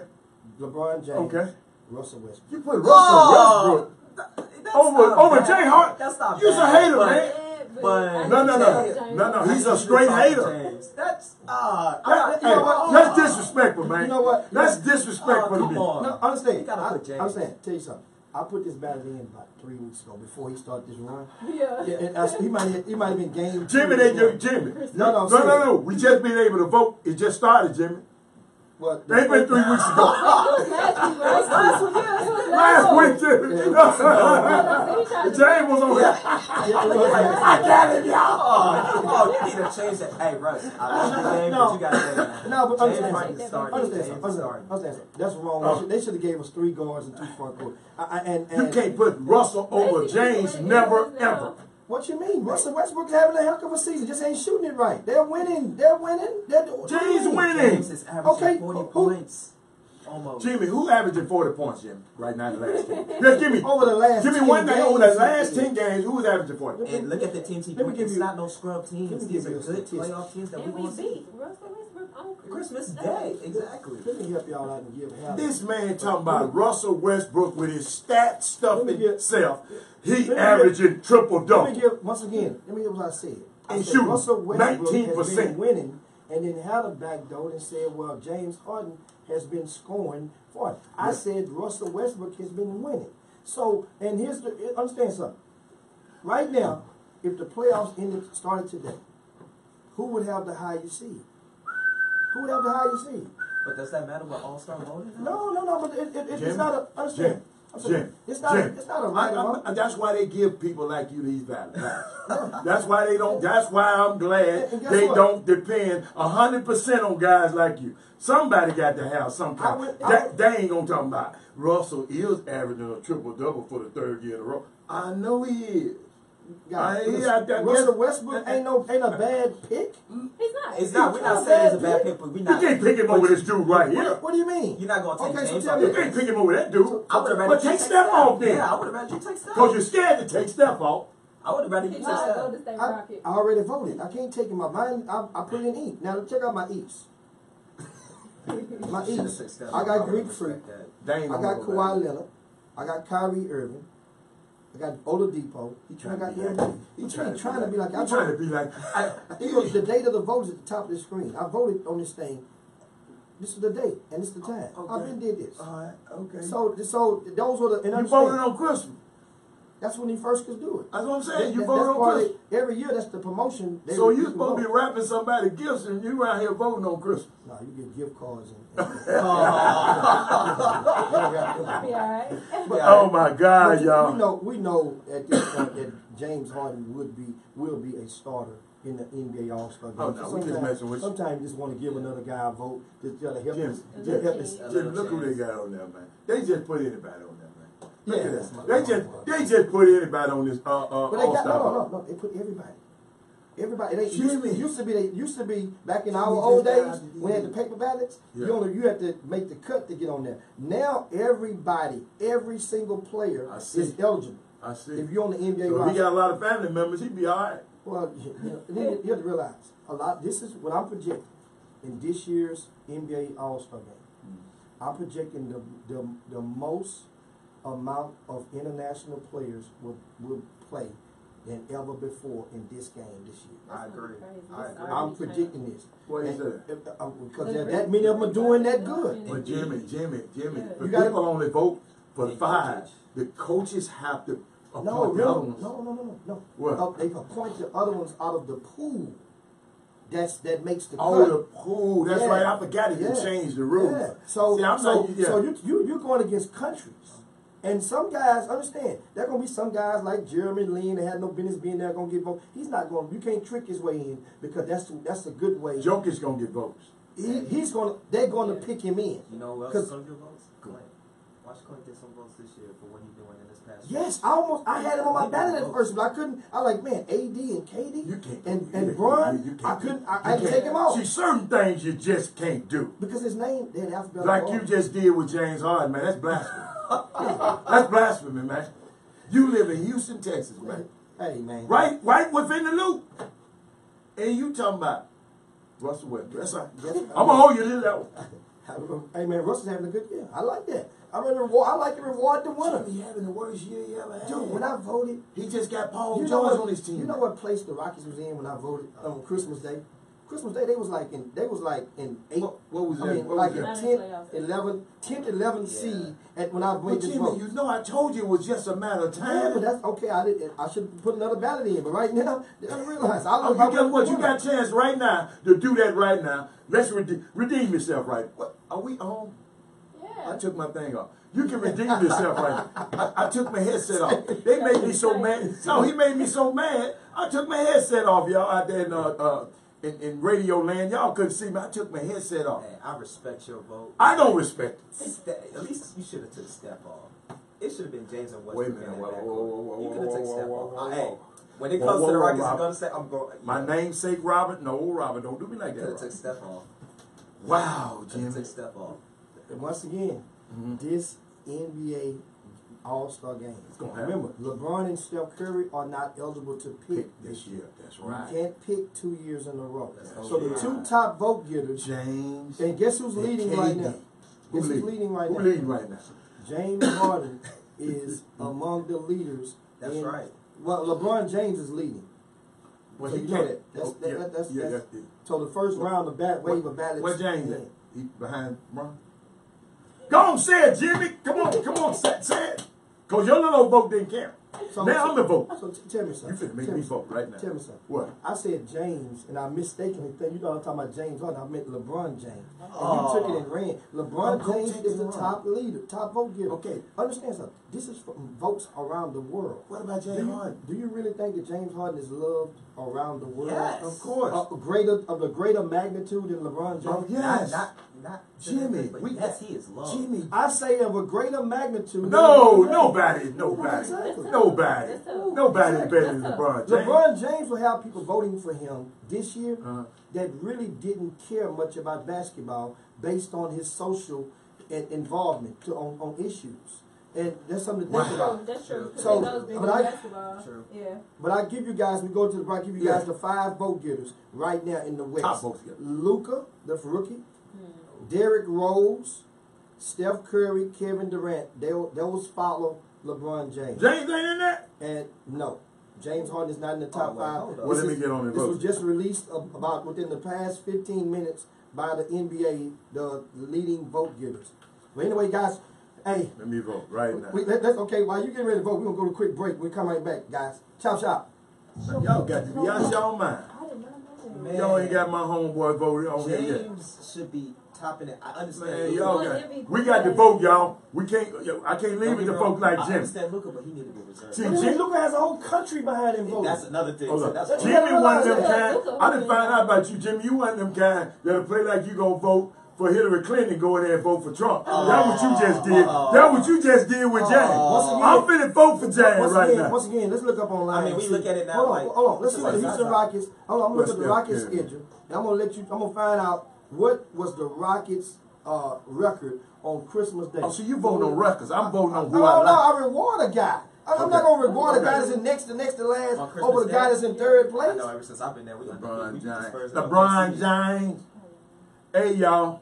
LeBron James. Okay. Russell Westbrook. You put Russell Westbrook over Jay Hart. That's not You's a bad, hater, but- man. But No. He's a straight hater. That's That's disrespectful, man. You know what? That's disrespectful to come me. on. No, understand. You gotta put James. Understand. Tell you something. I put this ballot in about 3 weeks ago before he started this run. Yeah. Yeah, and he might have been game. Jimmy, Jimmy. No. No. We just been able to vote. It just started, Jimmy. What? They been 3 weeks ago. Last Last week, Jimmy. James was on here. I got it, y'all. Oh, you need to change that. Hey, Russ, I love the game, but you got to No, but James understand Harden something. started. Understand James something. started. Understand something. That's wrong. They should have gave us 3 guards and 2 front court. And You can't put Russell over James. Never, ever. What you mean? Russell Westbrook's having a heck of a season. Just ain't shooting it right. They're winning. James winning. James is averaging Okay, 40 who- points. Almost. Jimmy, who averaging 40 points, Jimmy, right now in the last game? Just give me. Over the last Give me 10 one thing over the games. last 10 games. Who's averaging 40? And look at the teams he Let me beat. give It's you- not no scrub let me teams. give These are you a good statistic. playoff teams that we And we want to see. beat Russell Westbrook on Christmas Day, exactly. Let me help y'all out and give half. This man talking about Russell Westbrook with his stat stuff Let me get- himself. He let me get- averaging triple Let me double. give once again. Let me hear what I said. I And said shooting Russell Westbrook has 19%. been winning, and then had a backdoor and said, "Well, James Harden has been scoring for it." I said Russell Westbrook has been winning. So, and here's the understand something. Right now, if the playoffs started today, who would have the highest seed? Who would have the highest seed? But does that matter with All-Star voting? No. But it's Jim, not a understand. Jim, It's not a right or wrong. that's why they give people like you these values. That's why they don't. That's why I'm glad And guess they what? don't depend 100% on guys like you. Somebody got to have some kind. They ain't gonna talk about Russell is averaging a triple double for the 3rd year in a row. I know he is. Russell Westbrook ain't a bad pick. He's not. It's not. We're not saying he's a bad pick, but we're not. You can't pick him over this dude right here. What do you mean? You're not gonna take James. tell off me. You can't pick him over that dude. I would have rather But take Steph off then. Yeah, I would have rather you take Steph. Because you're scared to take Steph off. I would have rather you He's take not Steph. Golden State I Rocket. already voted. I can't take him off. Mine, I put it in E. Now check out my East. My Should've East. took Steph. I got would Greek respect Freak. that. They ain't I got gonna go Kawhi back. Leonard. I got Kyrie Irving. I got Oladipo. I got everybody. He trying to be like. He's trying to be like. The date of the vote is at the top of the screen. I voted on this thing. This is the date and it's the time. Okay. I've been did this. All right, okay. So those were the. And you understand, voted on Christmas. That's when he first could do it. That's what I'm saying. You That's voted on part of Christmas. it. Every year, that's the promotion. So you supposed to be wrapping somebody gifts and you out here voting on Christmas. No, you get gift cards and. I'll be alright. Oh my God, y'all. We know at this point that James Harden will be a starter in the NBA All-Star game. Oh, no, we just messing with you. Sometimes you just want to give another guy a vote just to help Jim, us. Just help us. Jim, look who they got on there, man. They just put anybody on there, man. Look Yeah, at that's that. They just put anybody on this But they got All-Star. no. They put everybody. Everybody. They Jimmy. used to be back in our Jimmy old just days died. when we had the paper ballots. Yeah. You had to make the cut to get on there. Now everybody, every single player I see. is eligible. I see. If you're on the NBA So if roster. he got a lot of family members, he'd be all right. Well, you have to realize a lot. This is what I'm projecting in this year's NBA All-Star game. I'm projecting the most amount of international players will play than ever before in this game this year. I agree. I agree. I'm predicting this. What is And- that? Because that many of them are doing that good. But Jimmy, the You gotta- people only vote for They 5. coaches. The coaches have to appoint No, the other ones. no. What? They appoint the other ones out of the pool. That makes the Oh, cut. the pool. That's Yeah. right. I forgot he Yeah. changed the rules. Yeah. So, See, I'm so not, yeah. you're going against countries. And some guys, understand, there are going to be some guys like Jeremy Lin that had no business being there going to get votes. He's not going, you can't trick his way in because that's a good way. Jokic's gonna get votes. They're going to pick him in. You know who else is going to get votes? Clint. Watch Clint get some votes this year for what he's doing in this past year. Yes, I had him on my ballot at first, but I couldn't. I like, man, AD and KD You can't. and Bron, you can't. I couldn't. I You had to can't. take him out See, certain things you just can't do. because his name they had alphabetical Like you order. just did with James Harden, man. That's blasphemy. That's blasphemy, man. You live in Houston, Texas, man. Hey, man. Right within the loop. And you talking about Russell Westbrook. That's right. Yes, I'm gonna hold you to that one. Hey, man, Russell's having a good year. I like that. I like to reward the winner. He having the worst year he ever had. Dude, when I voted, He just got Paul you know George what, on his team. You know what place the Rockies was in when I voted on Christmas Day? Christmas Day, they was like in 8. What was I that? mean, What like was in that? 10th, 11 seed when I But made this Jimmy, vote. you know I told you it was just a matter of Yeah, time. but that's okay. I should put another ballot in, but right now, they don't realize. Oh, you guess what? You got a chance right now to do that right now. Let's redeem yourself right. What? Are we on? I Yeah. took my thing off. You can redeem yourself right now. I took my headset off. They made me so mad. No, he made me so mad. I took my headset off, y'all, out there in Radio Land. Y'all couldn't see me. I took my headset off. Hey, I respect your vote. I don't respect it. At least you should have took Steph off. It should have been James and Westbrook. Wait a minute. in Whoa, that whoa, whoa, whoa, You whoa, could have took whoa, Steph whoa, off. whoa, Hey, whoa. when it Whoa, comes whoa, to the whoa, Rockets, I'm Robert. gonna say I'm going. My namesake Robert. No, Robert, don't do me like You that. could have took Robert. Steph off. Wow, Could have Jimmy. took Steph off. And once again, this NBA All-Star game. gonna happen. Remember, LeBron and Steph Curry are not eligible to pick Pick this year. That's right. You can't pick 2 years in a row. That's So the right. 2 top vote getters, James. and guess who's and leading KD. right now? Who Guess who's leading? leading right Who now? leading right now? James Harden is among the leaders. That's in- right. Well, LeBron James is leading. Well, So he you know can't. that. That's- Oh, that- yeah, that's- yeah, that's- yeah. So the first round of wave of ballots. Where James in. at? He behind Bron? Go on, say it, Jimmy. Come on, say it. Because your little vote didn't count. Now I'm the vote. So tell me something. You finna make Tell me vote right now. Tell me something. What? I said James, and I mistakenly think, you know I'm talking about James Harden, I meant LeBron James. And Oh. you took it and ran. I'm LeBron gonna James take is the LeBron. top leader, top vote getter. Okay. Understand something. This is from votes around the world. What about Do James you, Harden? do you really think that James Harden is loved around the world? Yes. Of course. Of a greater magnitude than LeBron James? Oh, yes. not Jimmy, but we yes, he is loved. Jimmy. I say of a greater magnitude. Nobody better Exactly. than That's LeBron James. LeBron James will have people voting for him this year that really didn't care much about basketball based on his social involvement on issues. And that's something to think about. That's true. So, Basketball. True. Yeah. But I give you guys, we go to the break, I give you guys the 5 vote getters right now in the West. Top vote getters. Luka, the rookie, Derrick Rose, Steph Curry, Kevin Durant. Those follow LeBron James. James ain't in that? And no, James Harden is not in the top 5. Well, let me get on the This vote. was just released about within the past 15 minutes by the NBA, the leading vote getters. But anyway, guys, hey. Let me vote right now. Let's okay, while you getting ready to vote, we're going to go to a quick break. We'll come right back, guys. Chop, chop. Y'all got to be out y'all mind. I did not know that. Man. Y'all ain't got my homeboy voted on here yet. James should be topping it. I understand. Man, Luka. y'all won got, MVP. we got to vote, y'all. We can't. I can't leave Don't it get to me folk wrong, like I Jim. understand Luka, but he need to be reserved. See, Jimmy Luka has a whole country behind him voting. That's another thing. Hold So up. that's Jimmy one of them Luka, kind. Luka, I didn't find out about you, Jimmy. You one of them kind that'll play like you gonna vote for Hillary Clinton, go in there and vote for Trump. That's what you just did. That's what you just did with James. Once again- I'm finna vote for James right now. Once again, let's look up online. I mean, we and look see. at it now Hold on, like- hold on. Let's see what the like Houston that. Rockets. Hold on, I'm looking at the What's Rockets that? schedule, and I'm gonna find out what was the Rockets' record on Christmas Day. Oh, so you voting on records. I'm voting on who No, I no, like. I reward a guy. I'm Okay. not gonna reward a guy Okay. that's in next to last On Christmas over the guy Day? that's in third I place. know ever since I've been there, we LeBron beat the James. Spurs. LeBron James. Hey, y'all.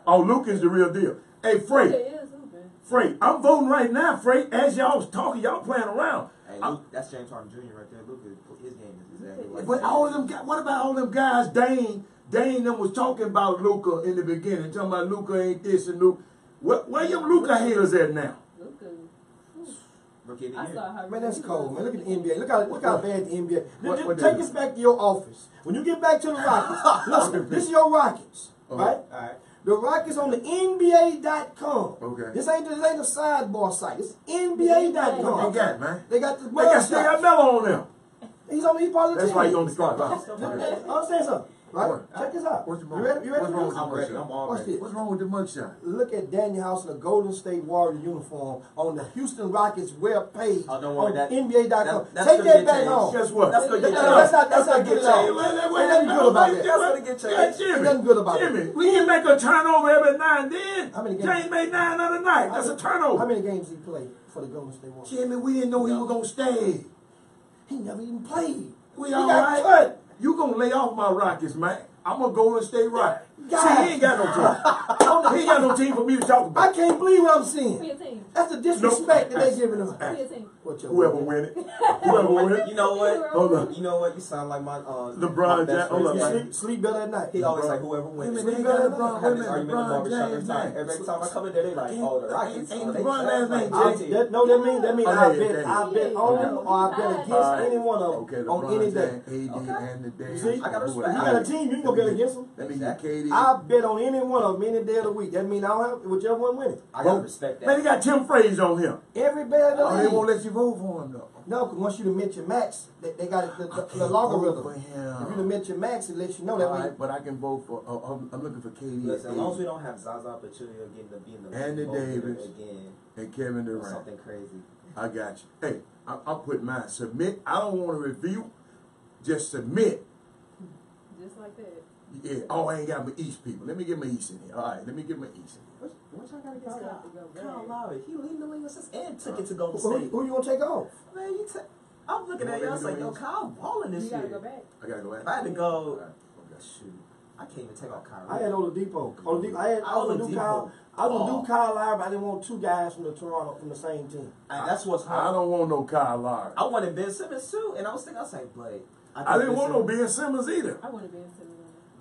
Oh, Luke is the real deal. Hey, Frey. Luka is hooping. Frey, I'm voting right now, Frey. As y'all was talking, y'all playing around. Hey, Luke, that's James Harden Jr. right there. Luka, his game is exactly like But that. all of them guys, what about all them guys? Dane them was talking about Luka in the beginning, talking about Luka ain't this and Luka. Where your Luka haters at now? Luka. Rookie of the I year. saw how Man, that's he cold, was. man. Look at the NBA. Look how bad the NBA. What Take they us do? back to your office. When you get back to the Rockets, listen, this is your Rockets, right? All right. The Rockets on the NBA.com. Okay. This ain't a sidebar site. It's NBA.com. They got, man. They got the They got Melo on them. He's part of the That's team. why you on the spot. Right? Understand something, right? What? Check this out. What's You wrong? ready? You ready What's for wrong this? with I'm ready. I'm all Watch ready. this. What's wrong with the mugshot? Look at Daniel House in a Golden State Warrior uniform on the Houston Rockets web page Oh, don't worry, on that- NBA.com. that's Take gonna that get back changed. home. Guess what? That's gonna get No, changed. that's not good at all. Ain't nothing good about that. That's gonna get changed. Ain't nothing good about Jimmy, it. we can make a turnover every now and then. How many games? James made 9 other night. That's a How turnover. many games he played for the Golden State Warriors? Jimmy, we didn't know he was going to stay. He never even played. We He all got right? cut. You going to lay off my Rockets, man. I'm going to go and stay right. God. See, he ain't got no team. He ain't got no team for me to talk I about. can't believe what I'm Who seeing. your team? That's the disrespect that they giving him. Who your team? What your Whoever win it. Whoever win it. You know what? Hold on. You know what? You sound like my LeBron my best James- hold friend's up, dad. man. Sleep better at night. He always like whoever wins. Women ain't got LeBron. I have this Women, argument in the LeBron barbershop every James. time. Every time I come in there, they like, oh, the Rockets. Ain't oh, they LeBron trash, last like, name our James? team. That means Oh, I yeah, bet yeah. I bet on or I bet against Alright. any one of them Okay, on LeBron any day. James, AD, Okay. and the day. See? I got You respect. got a team, you can go bet against them. Let me get KD. I bet on any one of them any day of the week. That means I don't have whichever one winning. I gotta respect Man, they that. got Tim Frazier on him. Every bet of Oh, the they won't league. let you vote for him, though. No, because once you done mention Max, they got it, the Vote logarithm. for him. If you done mention Max, it lets you know that All way. right, but I can vote for. I'm looking for KD Listen, as long as we don't have Zaza Pachulia getting to be in the Andy vote here Davis. again, and Kevin or Durant. something crazy. I got you. Hey, I'll put mine. Submit. I don't want to review. Just submit. Just like that. Yeah. Oh, I ain't got my East people. Let me get my East in here. All right. Let me get my East in here. What y'all gotta get Probably have to go back. Kyle Lowry? He leading the league assist and took it to Golden Who State. you gonna take off? Man, I'm looking at y'all. I was like, yo, Kyle balling this You gotta year. go back. I gotta go back. If I had to go, All right. Okay. shoot, I can't even take out Kyrie. I had Oladipo. I was gonna do Kyle. I was gonna do Kyle Lowry, but I didn't want two guys from the Toronto from the same team. And that's what's I hard. don't want no Kyle Lowry. I wanted Ben Simmons too, and I was like, Blake. I didn't want no Ben Simmons either. I want to be in Simmons.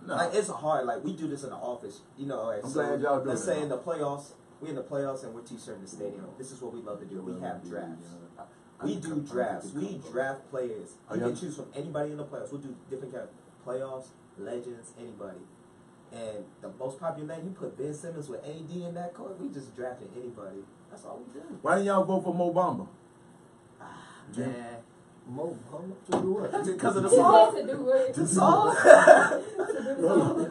No. Like it's hard. Like we do this in the office, you know. All right, I'm so glad y'all doing let's it. say in the playoffs, we're in the playoffs and we're t-shirting the stadium. This is what we love to do. We have drafts. We do drafts. We draft players. You can choose from anybody in the playoffs. We'll do different kind of playoffs, legends, anybody. And the most popular name, you put Ben Simmons with AD in that court. We just drafted anybody. That's all we do. Why didn't y'all vote for Mo Bamba? Man, Mo, to do what? Because of the He song. said to do what? The song.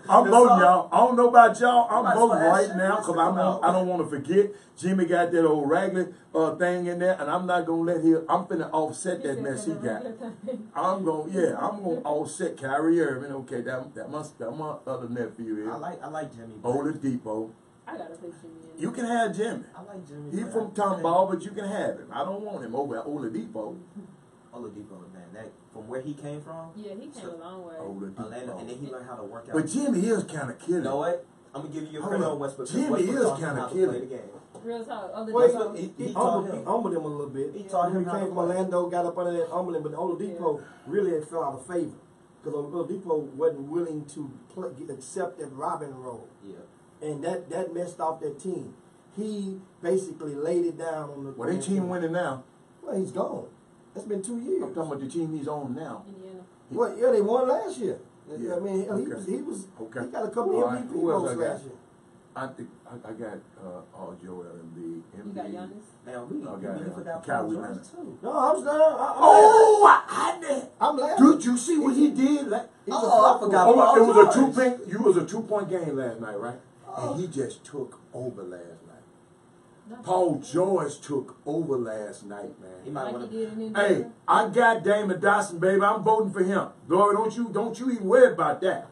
I'm voting, y'all. I don't know about y'all. I'm Might as voting well right ask now Jimmy. because I don't want to forget. Jimmy got that old Wrangler thing in there, and I'm not gonna let him. I'm finna offset that mess he got. I'm gonna offset Kyrie Irving. Okay, that my other nephew is. I like Jimmy. Oladipo. I gotta put Jimmy in. You can have Jimmy. I like Jimmy. He but from Tomball, but you can have him. I don't want him over at Oladipo. Oladipo, man, that from where he came from. Yeah, he came a long way. Orlando, and then he learned how to work out. But Jimmy is kind of killing. You know what? I'm gonna give you your Hold credit on. on Westbrook. Jimmy Westbrook is taught him kinda how to killing. play the game. Real talk. Well, He he taught him. humbled him a little bit. He taught him When how he to came from play. Orlando, got up under that humbling, but Oladipo really had fell out of favor because Oladipo wasn't willing to accept that Robin role, Yeah. and that messed off that team. He basically laid it down on the. Well, they team winning now. Well, he's gone. That's been 2 years. I'm talking about the team he's on now. Indiana. Well, yeah, they won last year. Yeah. I mean, he Okay. was Okay. he got a couple All of right. MVP Who else votes I got? last year. I think I got Joel Embiid. You got Giannis? Man, we Okay, forgot Kawhi Paul George Leonard. too. No, I'm sorry. I'm laughing. Dude, you see what he did? Oh, I forgot. Paul It was a George. 2-point. You was a 2-point game last night, right? And he just took over last night. Paul George took over last night, man. He might Like want he to. did in Indiana? Hey, I got Damon Dotson, baby. I'm voting for him. Glory, don't you even worry about that.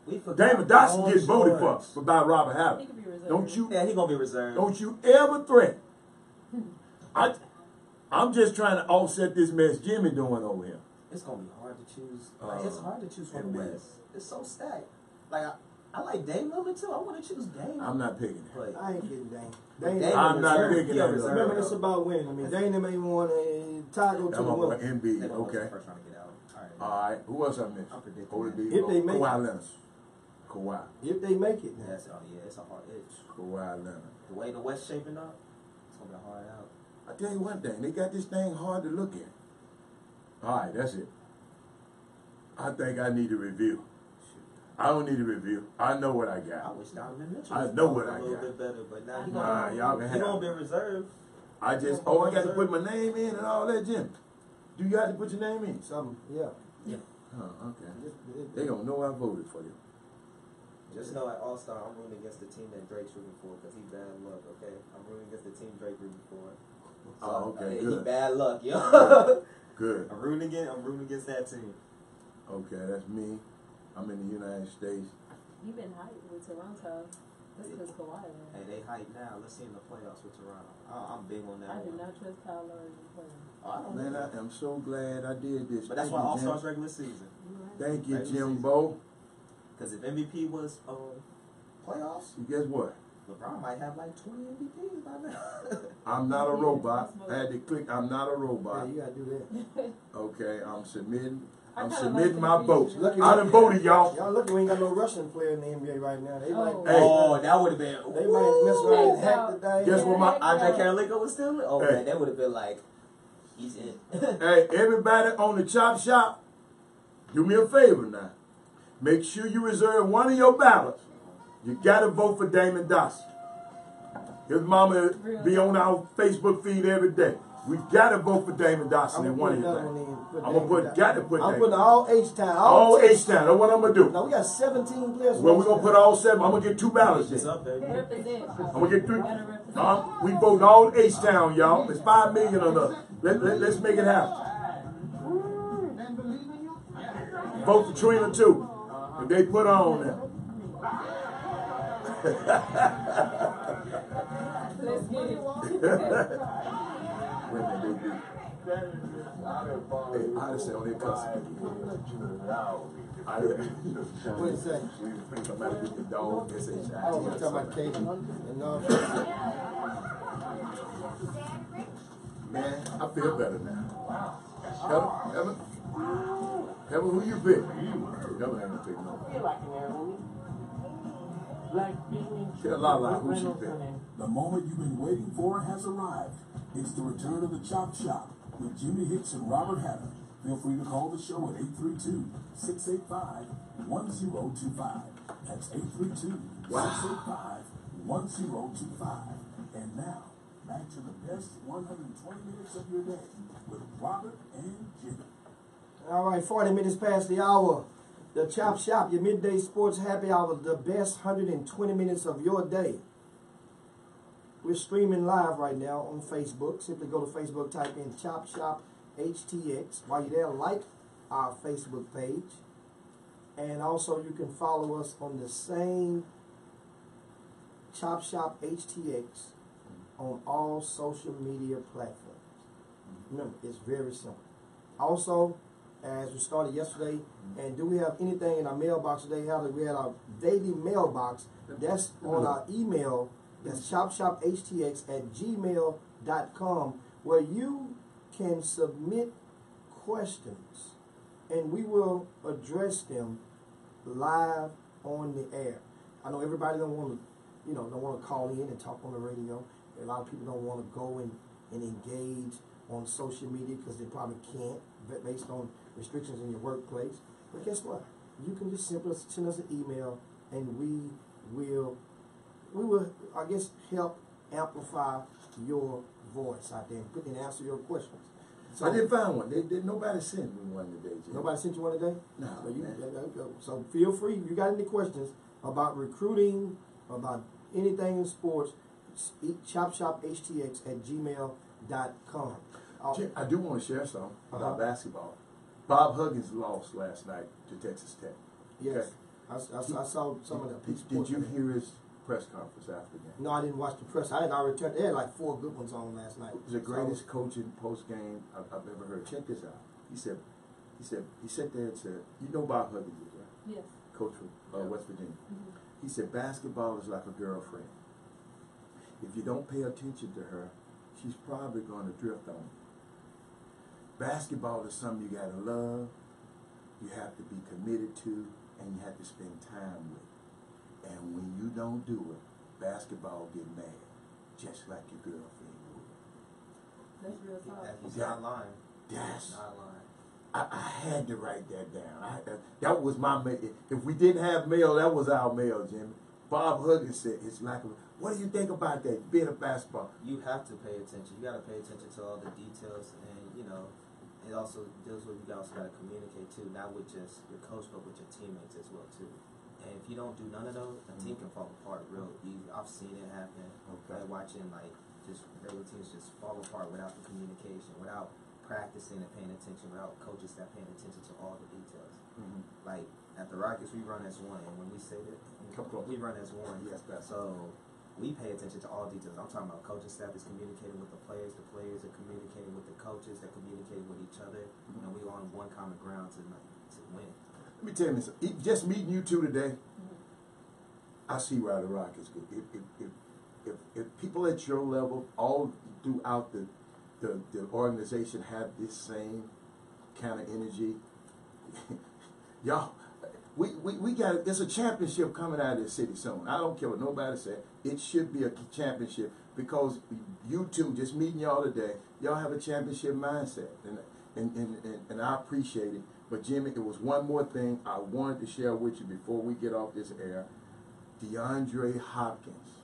We forgot. Damon Dotson Paul gets voted George. for by Robert He Hallen. could be reserved. Don't you? Yeah, he gonna be reserved. Don't you ever threaten. I'm just trying to offset this mess Jimmy doing over here. It's gonna be hard to choose. Like, it's hard to choose from the Embiid. West. It's so stacked. Like I like Dame Lillard too. I want to choose Dame. I'm not picking it. But I ain't getting Dame. Dame Dame. I'm not reserved. picking Yeah, that. reserved. Remember, it's about winning. I mean, Dame them ain't won a title to I'm the on winner. Embiid. They was the Okay. first round to get out. All right. All right. Who else I missed? I'm predicting Oladipo. If they make Kawhi it. Leonard. Kawhi. If they make it, now. That's it's a hard. Kawhi Leonard. The way the West shaping up, it's gonna be hard out. I tell you one thing, they got this thing hard to look at. All right, that's it. I think I need a review. I don't need a review. I know what I I got. wish Donovan Mitchell I was know what a I little got. bit better, but now Nah, y'all can he have gonna it. be reserved. I got to put my name in and all that, Jim. Do you have to put your name in? Something, yeah. Oh, okay. They gonna know I voted for you. Just know at All Star, I'm rooting against the team that Drake's rooting for because he bad luck. Okay, I'm rooting against the team Drake rooting for. Oh, okay, He good. bad luck, yo. Good. I'm rooting against that team. Okay, that's me. I'm in the United States. You've been hyped with Toronto. That's because Kawhi Hey, left. they hype now. Let's see in the playoffs with Toronto. I'm big on that I do one. not trust Kyle Lowry in the playoffs. Oh, I don't Man, know. I am so glad I did this. But that's Thank why you, All Jim. Stars regular season. You right. Thank you, Regular Jim season. Bo. Because if MVP was playoffs, Guess what? LeBron might have like 20 MVPs by now. I'm not a Yeah, robot. that's I had to click. I'm not a Yeah, robot. you gotta do that. Okay, I'm submitting. I I'm kinda submitting like my the votes. I division. done voted, y'all. Y'all look, we ain't got no Russian player in the NBA right now. They might, Oh. Hey. Oh, that would have been. they might mess around and Ooh. hack the thing. Guess what my Andre Karolinko was still. Oh Hey. man, that would have been like, he's in. Hey, everybody on the Chop Shop, do me a favor now. Make sure you reserve one of your ballots. You gotta vote for Damon Dotson. His mama be on our Facebook feed every day. We gotta vote for Damon Dotson I'm in gonna one put of your another one things. in. I'm gonna put, gotta put I'm that. putting all H-Town. All H-Town, that's what I'm gonna do. Now we got 17 players. Well, we're gonna put all 7. I'm gonna get 2 ballots It's in. up there. Represent. I'm gonna get 3. Gotta represent. We vote all H-Town, y'all. It's 5 million of us. Let's make it happen. Vote for Trina too. If they put her on there. Let's get it. Wait a minute, they do. Hey, honestly, on their customer. What is that? Somebody with the dog, S-H-I-T. Oh, we're talking about Katie. And Man, I feel better now. Evan, who you pick? Evan ain't gonna pick no. Tell Lala who she picked. The moment you've been waiting for has arrived. It's the return of the Chop Shop with Jimmy Hicks and Robert Hatter. Feel free to call the show at 832-685-1025. That's 832-685-1025. And now, back to the best 120 minutes of your day with Robert and Jimmy. All right, 40 minutes past the hour. The Chop Shop, your midday sports happy hour, the best 120 minutes of your day. We're streaming live right now on Facebook. Simply go to Facebook, type in Chop Shop HTX. While you're there, like our Facebook page. And also you can follow us on the same Chop Shop HTX on all social media platforms. Remember, it's very simple. Also, as we started yesterday, and do we have anything in our mailbox today? We had our daily mailbox. That's on our email. That's chopshophtx@gmail.com, where you can submit questions, and we will address them live on the air. I know everybody don't want to call in and talk on the radio. A lot of people don't want to go and engage on social media because they probably can't, based on restrictions in your workplace. But guess what? You can just simply send us an email, and we will, I guess, help amplify your voice out there and answer your questions. So, I didn't find one. Nobody sent me one today, Jim. Nobody sent you one today? No. So feel free. If you got any questions about recruiting, about anything in sports, chopshophtx@gmail.com. Jim, I do want to share something about basketball. Bob Huggins lost last night to Texas Tech. Yes. Okay. I saw some of that. Did you hear his press conference after the game? No, I didn't watch the press. I had already turned. They had like 4 good ones on last night. It was the greatest coaching post game I've ever heard. Check this out. He sat there and said, "You know Bob Huggins is, right? Yes. Coach from West Virginia." Mm-hmm. He said, "Basketball is like a girlfriend. If you don't pay attention to her, she's probably going to drift on you. Basketball is something you got to love, you have to be committed to, and you have to spend time with. And when you don't do it, basketball get mad, just like your girlfriend would." That's real talk. He's not lying. That's Not lying. I had to write that down. That was my mail. If we didn't have mail, that was our mail, Jimmy. Bob Huggins said, "It's like, what do you think about that, being a basketball?" You have to pay attention. You got to pay attention to all the details, and it also deals with, you also got to communicate too, not with just your coach, but with your teammates as well too. And if you don't do none of those, a team can fall apart real easy. I've seen it happen. Okay. Watching just regular teams just fall apart without the communication, without practicing and paying attention, without coaches that paying attention to all the details. Mm-hmm. Like at the Rockets, we run as one, and when we say that, we run as one. Yes, so we pay attention to all details. I'm talking about coaching staff is communicating with the players are communicating with the coaches, they're communicating with each other, and we on one common ground to win. Let me tell you this. Just meeting you two today, I see why the Rockets good. If people at your level all throughout the organization have this same kind of energy, y'all, we got, there's a championship coming out of this city soon. I don't care what nobody said. It should be a championship because you two, just meeting y'all today, y'all have a championship mindset, and I appreciate it. But Jimmy, it was one more thing I wanted to share with you before we get off this air. DeAndre Hopkins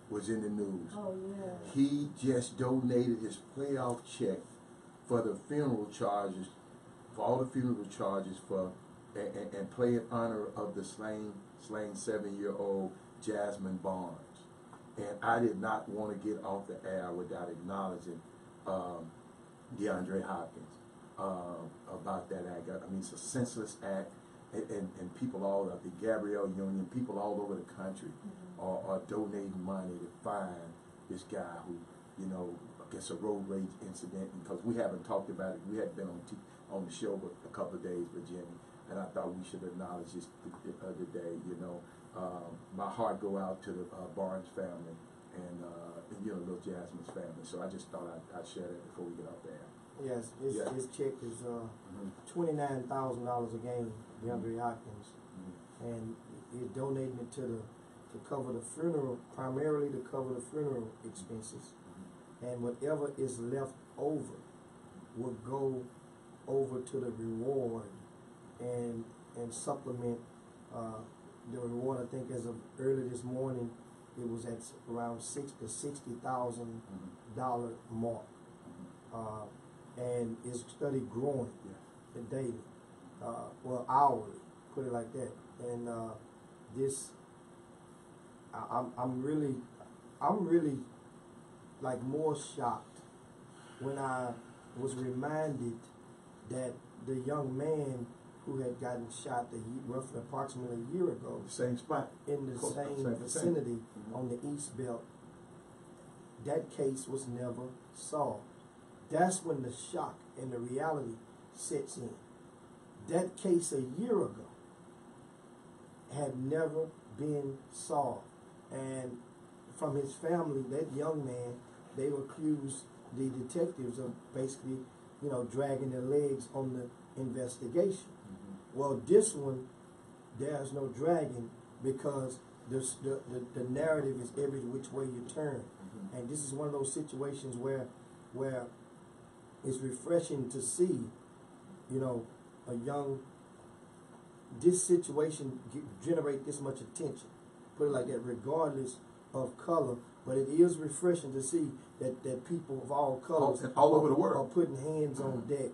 was in the news. Oh yeah. He just donated his playoff check for the funeral charges, for all the funeral charges for, and play in honor of the slain 7-year-old Jasmine Barnes. And I did not want to get off the air without acknowledging DeAndre Hopkins about that act. I mean, it's a senseless act, and people all over, the Gabrielle Union, people all over the country are donating money to find this guy who, I guess a road rage incident, because we haven't talked about it. We hadn't been on the show but a couple of days with Jimmy, and I thought we should acknowledge this today. My heart go out to the Barnes family and little Jasmine's family. So I just thought I'd share that before we get out there. Yes, his check is $29,000 a game, DeAndre Hopkins, and he's donating it to cover the funeral, primarily to cover the funeral expenses, and whatever is left over will go over to the reward and supplement the reward. I think as of early this morning, it was at around $60,000 mark, and it's steady growing daily, well hourly, put it like that. And this, I'm really like more shocked when I was reminded that the young man who had gotten shot roughly approximately a year ago, Same spot. in the same vicinity on the East Belt, that case was never solved. That's when the shock and the reality sets in. That case a year ago had never been solved. And from his family, that young man, they accused the detectives of basically, dragging their legs on the investigation. Well, this one, there's no dragging because the narrative is every which way you turn. And this is one of those situations where it's refreshing to see, this situation generate this much attention. Put it like that, regardless of color. But it is refreshing to see that people of all colors all over the world are putting hands on deck.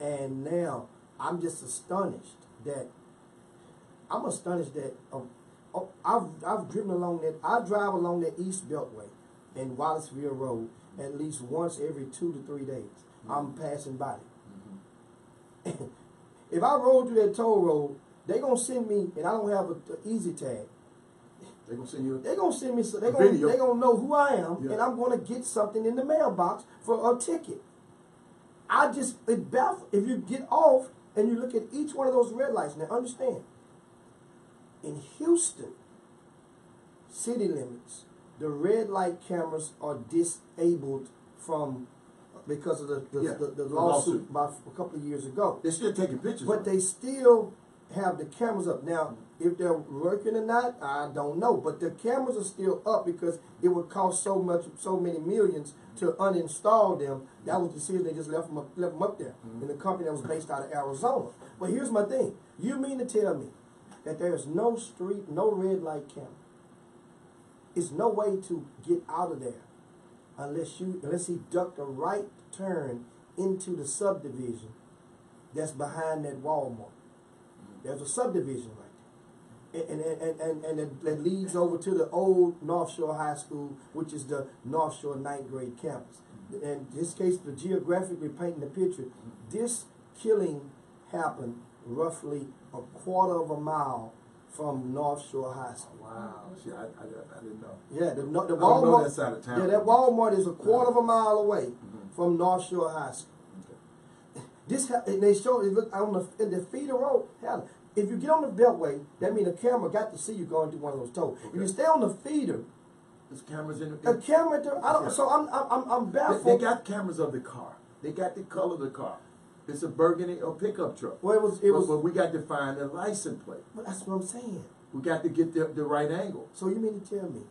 And now I'm just astonished that I've driven along that. I drive along that East Beltway and Wallaceville Road at least once every 2 to 3 days. I'm passing by it. If I roll through that toll road, they gonna send me, and I don't have an easy tag. They're gonna send you. They're gonna send me. So they video. gonna know who I am, Yeah. and I'm gonna get something in the mailbox for a ticket. It baffles. If you get off and you look at each one of those red lights, now understand. In Houston, city limits, the red light cameras are disabled because of the lawsuit about a couple of years ago. They're still taking pictures. But they still have the cameras up. Now, if they're working or not, I don't know. But the cameras are still up because it would cost so many millions to uninstall them. That was the decision. They just left them up there in the company that was based out of Arizona. But here's my thing. You mean to tell me that there's no red light camera? It's no way to get out of there unless he ducked a right turn into the subdivision that's behind that Walmart. There's a subdivision right there. And that leads over to the old North Shore High School, which is the North Shore 9th grade campus. In this case, the geographically painting the picture, this killing happened roughly a quarter of a mile from North Shore High School. Wow. See, I didn't know. Yeah, the I don't know Walmart. that side of town. Yeah, that Walmart is a quarter of a mile away from North Shore High School. And they showed it. Look on the feeder road. Hell, if you get on the beltway, that means the camera got to see you going through one of those tolls. If you stay on the feeder, there's cameras in a camera. So I'm baffled. They got cameras of the car. They got the color of the car. It's a burgundy or pickup truck. Well, but we got to find the license plate. But that's what I'm saying. We got to get the right angle. So you mean to tell me?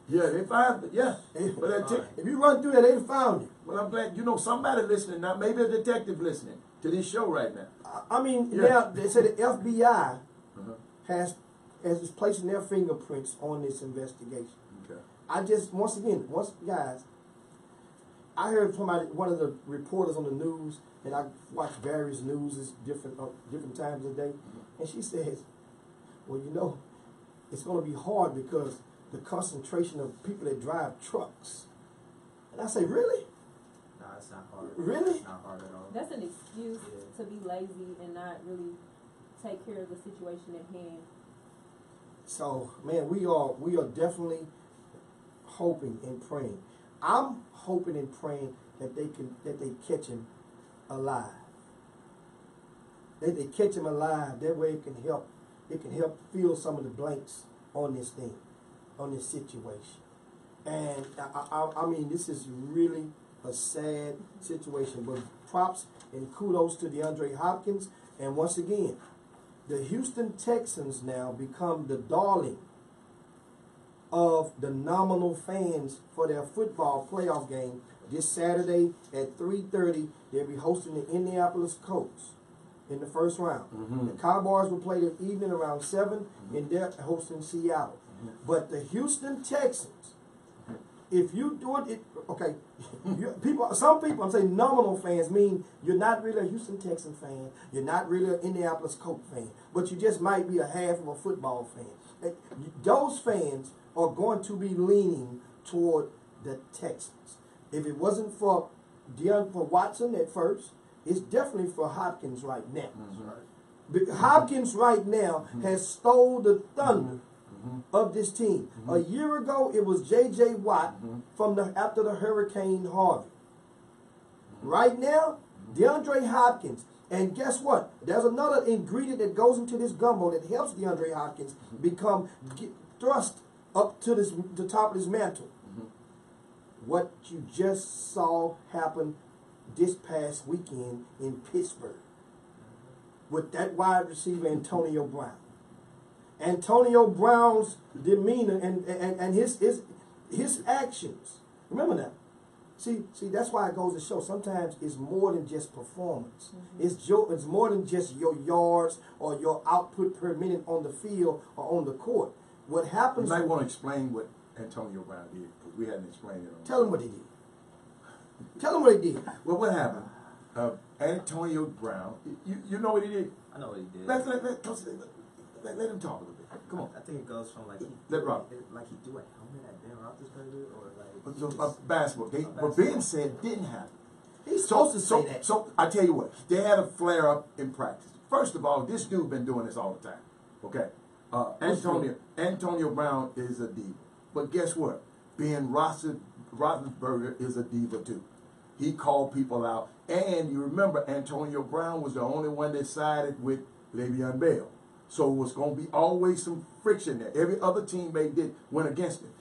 Yeah, they found it. Yeah, for that ticket. If you run through that, they found it. Well, I'm glad somebody listening now. Maybe a detective listening to this show right now. I mean, now they say the FBI has is placing their fingerprints on this investigation. Okay. Guys, I heard from one of the reporters on the news, and I watch various news different times of the day, and she says, well, it's going to be hard because the concentration of people that drive trucks. And I say, really? No, it's not hard. Really? It's not hard at all. That's an excuse to be lazy and not really take care of the situation at hand. So, man, we are definitely hoping and praying. I'm hoping and praying that they catch him alive. That they catch him alive. That way it can help fill some of the blanks on this thing, on this situation. And I mean, this is really a sad situation. But props and kudos to DeAndre Hopkins. And once again, the Houston Texans now become the darling of the nominal fans for their football playoff game this Saturday at 3:30. They'll be hosting the Indianapolis Colts. in the first round. The Cowboys will play the evening around 7, and they're hosting Seattle. But the Houston Texans, if you do it, okay, some people, I'm saying nominal fans, mean you're not really a Houston Texan fan, you're not really an Indianapolis Colts fan, but you just might be a half of a football fan. Those fans are going to be leaning toward the Texans. If it wasn't for Watson at first, it's definitely for Hopkins right now. Hopkins right now has stole the thunder of this team. A year ago, it was J.J. Watt from after the Hurricane Harvey. Right now, DeAndre Hopkins. And guess what? There's another ingredient that goes into this gumbo that helps DeAndre Hopkins get thrust up to the top of his mantle. What you just saw happen this past weekend in Pittsburgh with that wide receiver Antonio Brown. Antonio Brown's demeanor and his actions. Remember that. See, that's why it goes to show sometimes it's more than just performance. It's more than just your yards or your output per minute on the field or on the court. What happens... You might want to explain what Antonio Brown did, because we hadn't explained it. Tell him what he did. Tell him what he did. Well, what happened? Antonio Brown, you know what he did? I know what he did. Let him talk a little bit. Come on. I think it goes from like he Let Rob. like he threw a helmet at Ben Roethlisberger or like So, basketball. What Ben said didn't happen. He's supposed to say that. So I tell you what, they had a flare up in practice. First of all, this dude been doing this all the time. Okay, Antonio Brown is a diva, but guess what? Ben Roethlisberger is a diva too. He called people out, and you remember Antonio Brown was the only one that sided with Le'Veon Bell. So it was going to be always some friction there. Every other teammate went against him.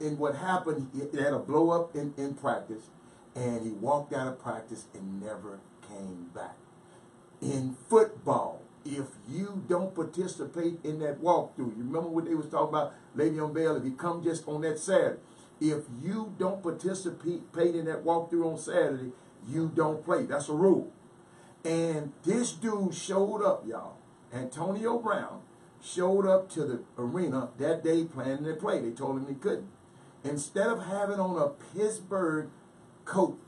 And what happened, he had a blow up in practice, and he walked out of practice and never came back. In football, if you don't participate in that walkthrough, you remember what they was talking about, Le'Veon Bell, if you come just on that Saturday, if you don't participate in that walkthrough on Saturday, you don't play. That's a rule. And this dude showed up, y'all. Antonio Brown showed up to the arena that day planning to play. They told him he couldn't. Instead of having on a Pittsburgh coat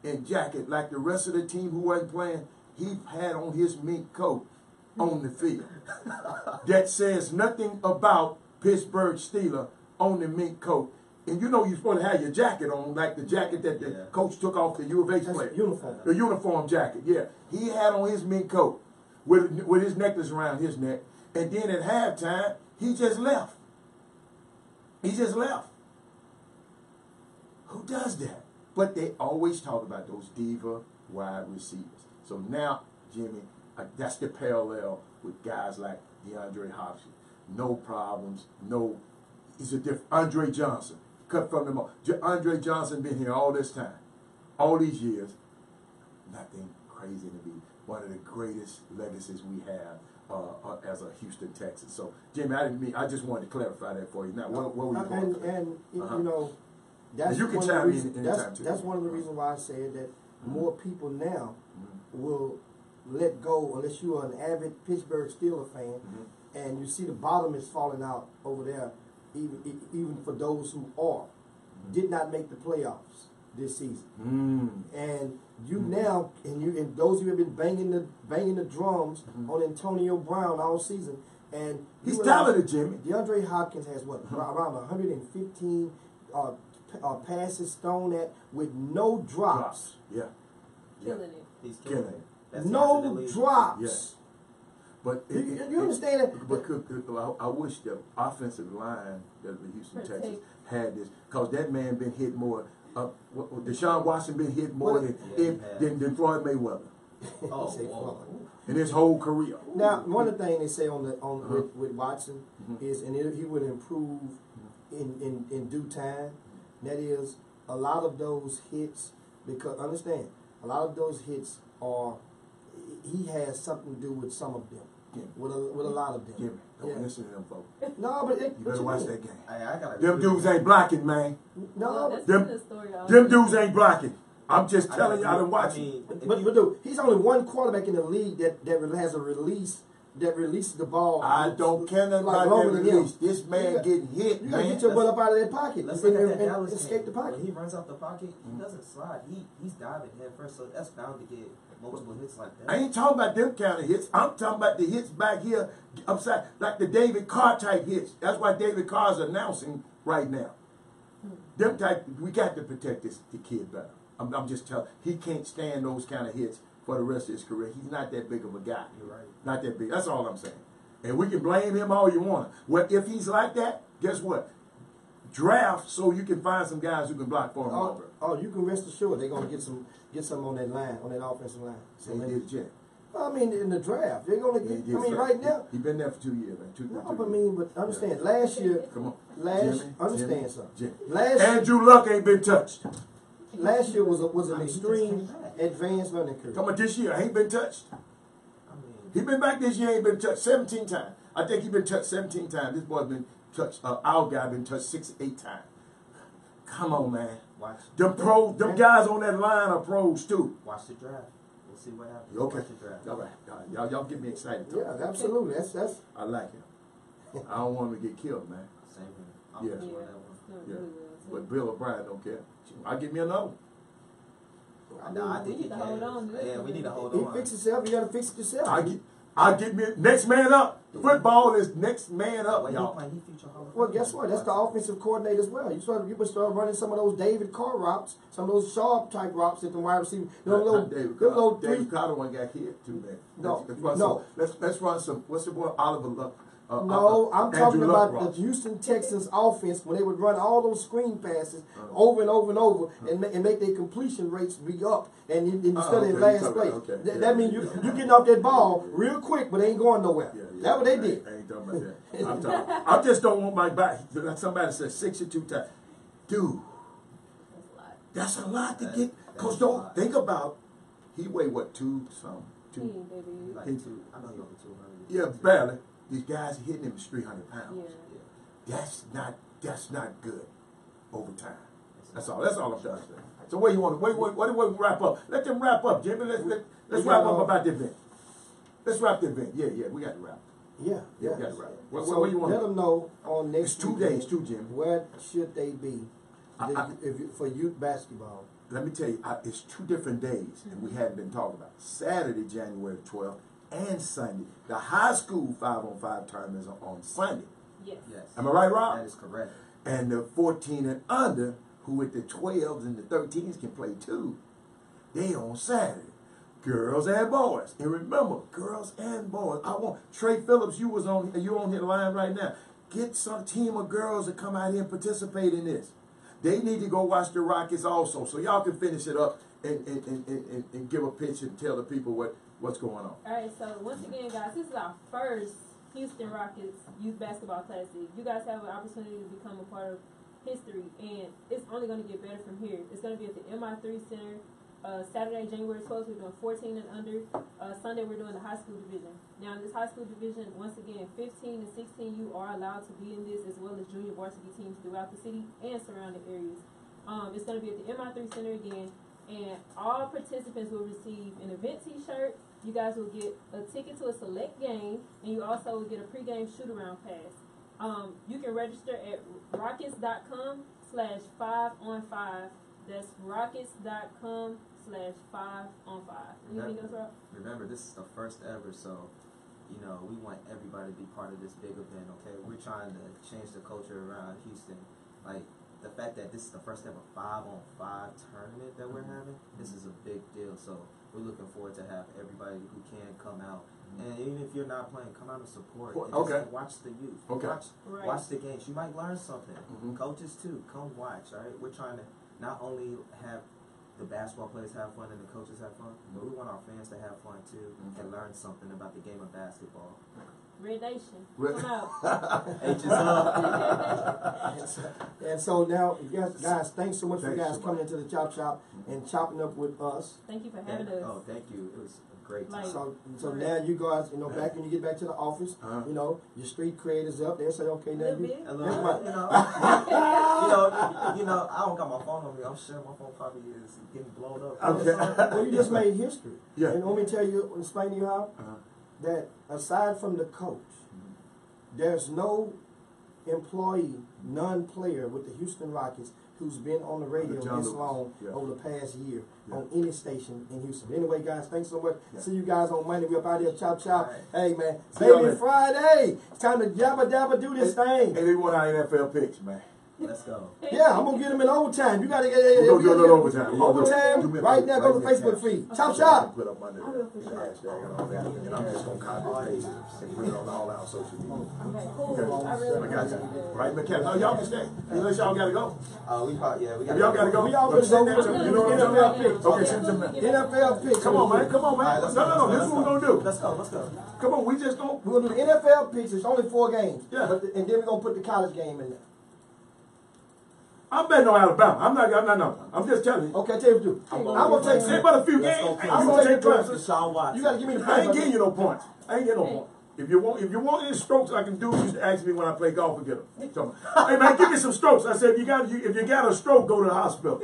and jacket like the rest of the team who wasn't playing, he had on his mink coat on the field. That says nothing about Pittsburgh Steelers on the mink coat. And you know you're supposed to have your jacket on, like the jacket that the coach took off the U of H player. Uniform. The uniform jacket, yeah. He had on his mink coat with his necklace around his neck. And then at halftime, he just left. He just left. Who does that? But they always talk about those diva wide receivers. So now, Jimmy, that's the parallel with guys like DeAndre Hopkins. No problems, he's a different. Andre Johnson, cut from them all. Andre Johnson been here all this time, all these years. Nothing crazy to be one of the greatest legacies we have as a Houston Texan. So, Jimmy, I just wanted to clarify that for you. Now, what were you going to And you know, that's you can one of the chime reasons, in anytime too. That's one of the reasons why I said that more people now will let go, unless you are an avid Pittsburgh Steelers fan, and you see the bottom is falling out over there, even for those who did not make the playoffs this season. And you now, and those of you have been banging the drums on Antonio Brown all season, and he's talented, Jimmy. DeAndre Hopkins has what, around 115 passes thrown at with no drops. Yeah. Killing it. He's killing it. That's No drops. Yeah. But you understand that? But I wish the offensive line that the Houston Texans had this, because that man been hit more. Deshaun Watson been hit more than Floyd Mayweather. In his whole career. Now, one of the things they say with Watson is, and he would improve in due time. That is, a lot of those hits, because understand, a lot of those hits he has something to do with some of them. Yeah. With a lot of them. Don't listen to them folks. No, but you better watch that game. I gotta them dudes ain't blocking, man. No, them dudes ain't blocking. I'm just telling you, I done watched it. But dude, he's only one quarterback in the league that has a release that releases the ball. I don't care nothing about that release. This man getting hit, you man. gotta get your butt up out of that pocket. Let's look at that and Dallas escape the game. pocket. When he runs out the pocket, he doesn't slide. He's diving head first, so that's bound to get multiple hits like that. I ain't talking about them kind of hits. I'm talking about the hits back here upside, like the David Carr type hits. That's why David Carr's announcing right now. Them type, we got to protect the kid better. I'm just telling. He can't stand those kind of hits for the rest of his career. He's not that big of a guy. You're right. Not that big. That's all I'm saying. And we can blame him all you want. Well, if he's like that, guess what? Draft so you can find some guys who can block for him. Oh, you can rest assured they're gonna get some on that line, on that offensive line. So he did Jet. I mean, in the draft, they're gonna get. I mean, right now. He's been there for 2 years, man. But understand. Last year, Come on, understand something. Jimmy. Last Andrew Luck ain't been touched. last year was an extreme advanced learning curve. Come on, this year ain't been touched. He been back this year, ain't been touched 17 times. I think he been touched 17 times. This boy's been touched. Our guy been touched 6, 8 times. Come on, man. Watch. Them guys on that line are pros too. Watch the draft. We'll see what happens. Okay. Watch the draft. All right. Y'all get me excited. Yeah, absolutely. That's. I like him. I don't want him to get killed, man. Same here. Yeah. I'm with that one. Yeah. But Bill O'Brien don't care. I'll get me another one. I think we need to hold on to this Yeah, we one. need to hold You on. fix yourself. You gotta fix it yourself. I'll get me next man up. Football is next man up, When he y'all. playing, he feature Hall of Well, Fame. guess what? That's the offensive coordinator as well. You can start running some of those David Carr routes, some of those sharp type routes that the wide receiver. Not David Carter. David Carter one got hit too, man. No, Let's run some. What's the boy Oliver Luck? No, I'm Andrew talking Luck about routes. the Houston Texans offense when they would run all those screen passes over and over and over and make their completion rates be up and you study in last place. That means you getting off that ball real quick, but they ain't going nowhere. That's what they did. I ain't talking about that. I just don't want my back. Like somebody said 62 times. Dude, that's a lot to get. Because don't think about, he weighed what, 2 something? 2? Like 2. I know he over 200. Yeah, barely. These guys hitting him is 300 pounds. Yeah. That's not good over time. That's all I'm trying to say. So what do you want? What do we wrap up? Let them wrap up, Jimmy. Let's wrap up about the event. Let's wrap the event. Yeah, we got to wrap. Yeah. We got to wrap. What So do you want? let them know on next It's 2 weekend, days too, Jimmy. where should they be for youth basketball? Let me tell you, it's 2 different days, and we hadn't been talking about it. Saturday, January 12th, and Sunday. The high school 5-on-5 tournaments are on Sunday. Yes. Am I right, Rob? That is correct. And the 14 and under, who with the 12s and the 13s can play too, they on Saturday. Girls and boys. And remember, girls and boys. I want Trey Phillips, you on here line right now. Get some team of girls to come out here and participate in this. They need to go watch the Rockets also, so y'all can finish it up and give a pitch and tell the people what's going on. All right, so once again, guys, this is our first Houston Rockets Youth Basketball Classic. You guys have an opportunity to become a part of history, and it's only going to get better from here. It's going to be at the MI3 Center. Saturday, January 12th, we're doing 14 and under. Sunday, we're doing the high school division. Now, in this high school division, once again, 15 and 16, you are allowed to be in this, as well as junior varsity teams throughout the city and surrounding areas. It's going to be at the MI3 Center again, and all participants will receive an event T-shirt. You guys will get a ticket to a select game, and you also will get a pregame shoot-around pass. You can register at rockets.com/5on5. That's rockets.com/5on5. Anything else, Rob? Remember, this is the first ever, so we want everybody to be part of this big event. Okay, we're trying to change the culture around Houston. Like the fact that this is the first ever 5-on-5 tournament that we're having. This is a big deal. So we're looking forward to have everybody who can come out. And even if you're not playing, come out and support. And just watch the youth. Watch the games. You might learn something. Coaches too, come watch. All right, we're trying to not only have the basketball players have fun and the coaches have fun, but we want our fans to have fun too and learn something about the game of basketball. Red Nation. Come out. H is up. And so now, guys, thanks so much for you guys coming into the Chop Shop and chopping up with us. Thank you for having us. Oh, thank you. It was a great time. So now you guys, back when you get back to the office, your street cred is up. They'll say, okay, now you. I don't got my phone on me. I'm sure my phone probably is getting blown up. Okay. Well, you just made history. Yeah. And let me tell you, explain to you how, that aside from the coach, there's no employee, non-player with the Houston Rockets who's been on the radio this long over the past year on any station in Houston. Anyway, guys, thanks so much. See you guys on Monday. We're up out here, Chop Chop. Right. Hey, man, Baby Friday. It's time to jabba dabba do this thing. Hey, they want our NFL picks, man. Let's go. Yeah, I'm gonna get them in overtime. You gotta get We're gonna do a little overtime. overtime. Right now, go to Facebook feed. Chop Shop. Put up under the hashtag and all that, and I'm just gonna copy and paste and put it on all our social media. Okay, cool. Okay. I really I got appreciate you. that. Right, McCann? No, y'all can stay. Unless y'all gotta go. We probably, we If y'all gotta go, We all but send gonna that go. to me. You know what I'm NFL talking picks. about? Okay, send them that. NFL picks. Come on, man. Come on, man. All right, let's No, go. this is what we're gonna do. Let's go. Come on, we just gonna. We're gonna do the NFL picks. It's only 4 games. Yeah. And then we're gonna put the college game in there. I'm betting on Alabama. No. I'm just telling you. Okay, tell you what to do. I'm gonna take Say but a few games. go. Hey, I'm you gonna gonna take take Clemson. Clemson? Sean Watson. You gotta give me the I ain't points. getting you no points. I ain't getting no points. If you want any strokes I can do, you should ask me when I play golf and get them. So, hey man, give me some strokes. I said if you got a stroke, go to the hospital.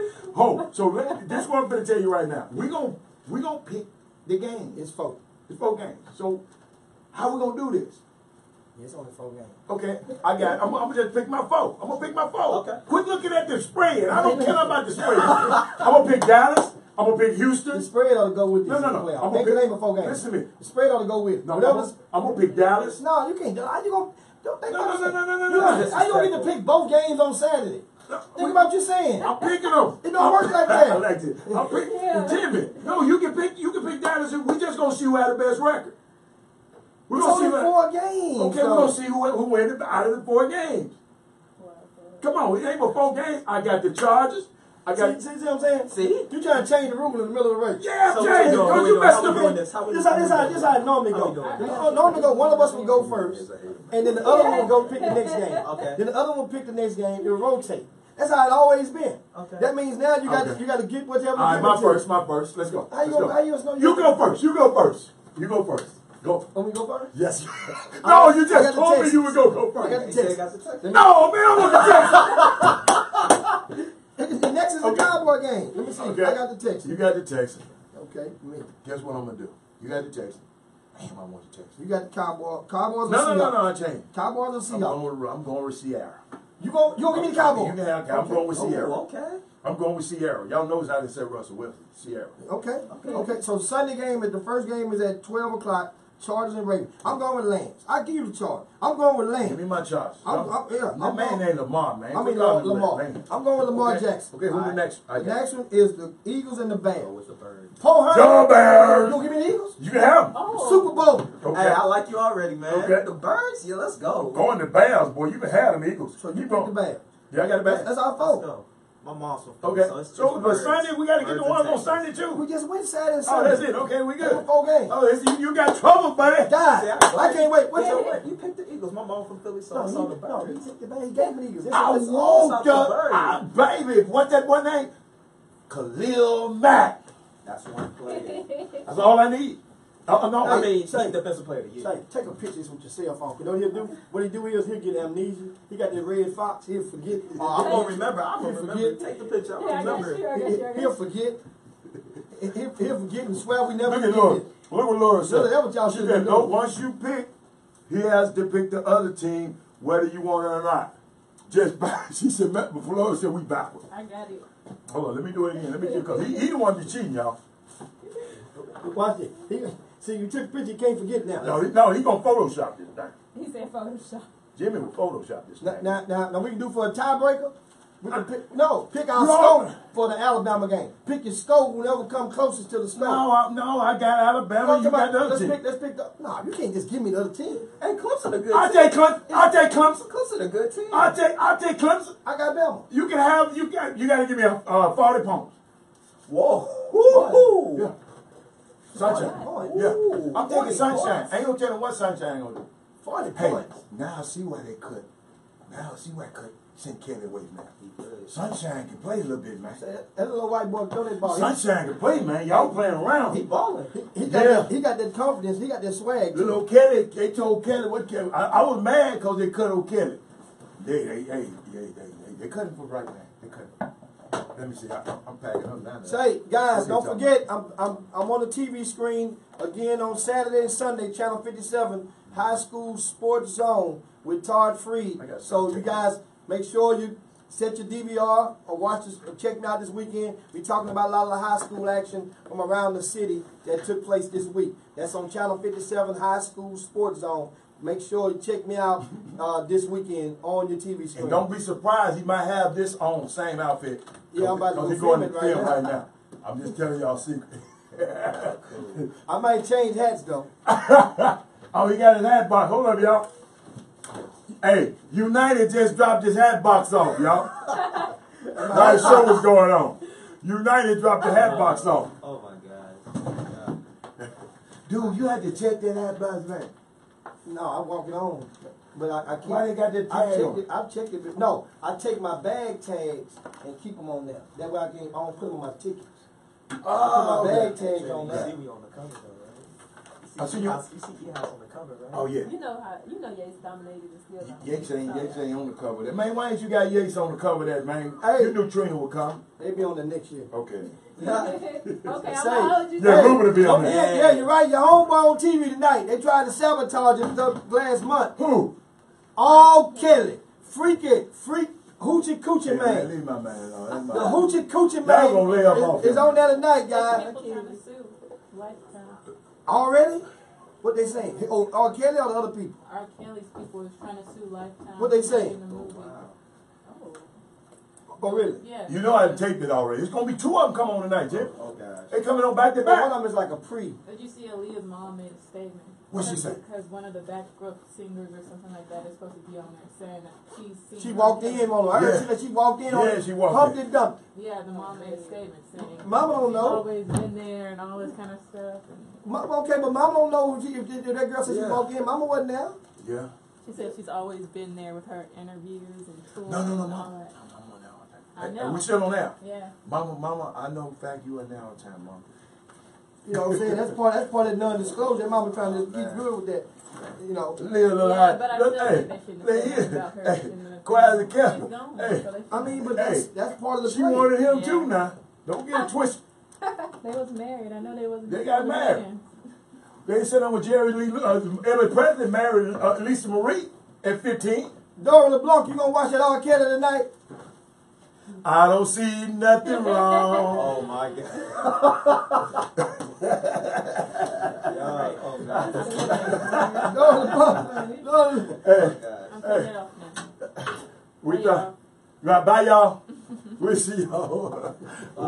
So this is what I'm gonna tell you right now. We gonna pick the game. It's 4. It's 4 games. So how we gonna do this? It's only 4 games. Okay, I'm gonna just pick my 4. I'm gonna pick my 4. Okay. Quit looking at the spread. I don't care about the spread. I'm gonna pick Dallas. I'm gonna pick Houston. The spread ought to go with this. No. Playoff. I'm Make gonna the pick, name of 4 games. listen to me. The spread ought to go with it. No, Whatever's- I'm gonna pick Dallas. No, you can't. How you gonna? Don't think No. about it. No. How you gonna get to pick both games on Saturday? Think about what you're saying. I'm picking them. It don't work like that. I like it. I'm picking Jimmy. No, you can pick Dallas. We just gonna see who had the best record. We're It's gonna only see 4 games. Okay, we're gonna see who wins out of the 4 games. Come on, it ain't but 4 games. I got the Chargers. I got. See what I'm saying? See? You trying to change the rule in the middle of the race. Yeah, So Jay, what don't we you doing? mess How we up doing on this? How we This doing how it normally How we go. doing? Normally go. One of us will go first, and then the other one will go pick the next game. Okay. Then the other one will pick the next game. It'll rotate. That's how it always been. Okay. That means now you got Okay. to get whatever. All right, you my give it to. first. Let's go. How you Let's gonna? go. How you gonna? You go first. You go first. You go first. Go. Want me to go first? Yes. No, you I got just the told me text. you would go I got first. the He said text. got the text. No, man, I want the text. The next is the Okay. Cowboy game. Let me see. Okay. I got the text. You got the text. Okay, me. Guess what I'm gonna do? You got the text. Damn, I want the text. You got the Cowboy. Cowboys or No, Seahawks? I changed. Cowboys or Seahawks? I'm going with Sierra. You gonna give me the Cowboys? You can have. I'm going with Sierra. Oh, okay. I'm going with Sierra. Y'all knows how to say Russell Wilson. Sierra. Okay. So Sunday game the first game is at 12 o'clock. Chargers and Ravens. I'm going with Lance. I give you the charge. I'm going with Lance. Give me my charge. I'm My man going- ain't Lamar, man. I mean Quit calling him Lamar. Lane. I'm going with Lamar Okay. Jackson. Okay, who's the next? I The got next one is the Eagles and the Go Bears. with the bird. Paul Hurd. Go Bears! You gonna give me the Eagles? You can have him. Oh. Super Bowl. Okay. Hey, I like you already, man. Okay. The birds? Yeah, let's go. Going to Bears, boy. You can have them Eagles. So you Keep pick going. the Bears. Yeah, I got the Bears. That's our Let's vote. go. My mom's from Okay. it's So, but birds. Sunday, we got to get Birds the and ones on Texans. Sunday, too. We just went Saturday and Oh, Sunday. that's it. Okay, we good. 4 games. Oh, you got trouble, buddy. God, I can't wait. What's your Wait, you picked the Eagles. My mom from Philly, so I No, saw the he birds. took the Bears. He gave me the Eagles. It's I it's- want Stop the bird. baby. What's that one name? Khalil Mack. That's one player. That's all I need. No, I mean, Say- he's defensive player of the year. Say, take a picture with your cell phone. You know what he'll do? What he do is he'll get amnesia. He got that red fox. He'll forget. Oh, I'm gonna remember. I'm gonna He'll remember. forget. Take the picture. I'm Yeah, I gonna got remember. you. I got you. I got He'll you. forget. He'll forget and swear we never Look at did Laura. it. Look what Laura Look, said. that's what y'all She should said, do. no, once you pick, he has to pick the other team, whether you want it or not. Just back. She said, before Laura said, we backwards. I got it. Hold on, let me do it again. Let me do it, because he the one that's cheating, y'all. Watch it. See, you took a picture, you can't forget now. No, he gonna Photoshop this thing. He said Photoshop. Jimmy will Photoshop this thing. Now we can do for a tiebreaker. We can pick our No. score for the Alabama game. Pick your score whoever come closest to the score. No, I got Alabama, you got the other team. Let's pick the. No, you can't just give me the other team. Hey, Clemson a good I'll team. take Clemson. Clemson a good team. I'll take Clemson. I got Bama. You got to give me a 40 points. Whoa. Woo-hoo. Yeah. Sunshine. Boy. Yeah. Ooh, I'm taking 40 Sunshine. points. I ain't gonna tell him what Sunshine gonna do. 40 Hey, points. now I see why they cut. Now I see why they cut. Send Kelly away now. He could. Sunshine can play a little bit, man. That little white boy throw that ball. Sunshine can play, man. Y'all playing around. He balling. He got that confidence. He got that swag. Little old Kelly, they told Kelly what Kelly. I was mad because they cut old Kelly. They cut him for right now. They cut him. Let me see. I'm packing up now. Say, guys, Okay, don't Tom. forget, I'm on the TV screen again on Saturday and Sunday, Channel 57, High School Sports Zone with Todd Freed. I got So something. you guys make sure you set your DVR or watch this, or check me out this weekend. We're talking about a lot of the high school action from around the city that took place this week. That's on Channel 57, High School Sports Zone. Make sure you check me out this weekend on your TV screen. And don't be surprised, he might have this on, same outfit. Yeah, I'm about to go He's going film to it film right right now. now. I'm just telling y'all a secret. I might change hats though. Oh, he got his hat box. Hold up, y'all. Hey, United just dropped his hat box off, y'all. Nice show was going on. United dropped the hat box off. Oh my God. Dude, you had to check that hat box, man. No, I walk it on. But I keep. Why they got that I tag checked on? it. I've checked it. But no, I take my bag tags and keep them on there. That way I don't put them on my tickets. I put Oh, my bag okay. tags on You there. see me on the cover though, right? I see you. You see E-House on the cover, right? Oh, yeah. You know Yates dominated and still Yates ain't on the cover. That man, why ain't you got Yates on the cover of that, man? Hey. You knew Trina would come. They be on the next year. Okay. Okay, I'm Say, gonna hold you. Yeah, to Ruben will be on there. Yeah, you're right. Your homeboy on TV tonight. They tried to sabotage him last month. Who? All Kelly. Freak, Hoochie Coochie Hey, man. leave my man alone. That's my The Hoochie Coochie Y'all man gonna lay up off is him. on there tonight, guys. People trying to sue Lifetime. Already? What they saying? Oh, R. Kelly or the other people? R. Kelly's people is trying to sue Lifetime. What they say? In the movie. Oh, Oh, really? yeah. You know I taped it already. It's gonna be two of them come on tonight, Jim. Oh gosh. They coming on back to But one back. of them is like a pre. Did you see Aaliyah's mom made a statement? What'd she say? Because one of the background singers or something like that is supposed to be on there saying that she's seen She her walked Kelly. in on her. I heard Yeah. that she walked in on Yeah, her. she walked Pumped in. and dumped. Yeah, the mom made a statement saying Mama don't she's know. always been there and all this kind of stuff. And Okay, but Mama don't know if that girl said she Yeah. walked in. Mama wasn't there. Yeah. she said she's always been there with her interviews and tours No, and all Mama. that. I Hey, know. we still on now. Yeah. Mama, I know fact you are now on time, Mama. You know what I'm saying? That's part of non-disclosure. Mama trying to get good with that. You know. Live a little Yeah, high. but I Look, still hey, think they shouldn't have said about her hey, in the quiet as a She's cat. gone, Hey, so they I mean, but Hey. that's part of the she play. wanted him Yeah. too now. Don't get it twisted. They was married. I know they wasn't. They got married. Man. They said I'm with Jerry Lee. Elvis Presley married Lisa Marie at 15. Dora LeBlanc, you gonna watch that R. Kelly tonight? I don't see nothing wrong. Oh my God. Oh God. Dora LeBlanc. Dora LeBlanc. Hey, I'm cutting it off now. we Bye, thought. y'all. Bye, y'all. We'll see y'all. Wow.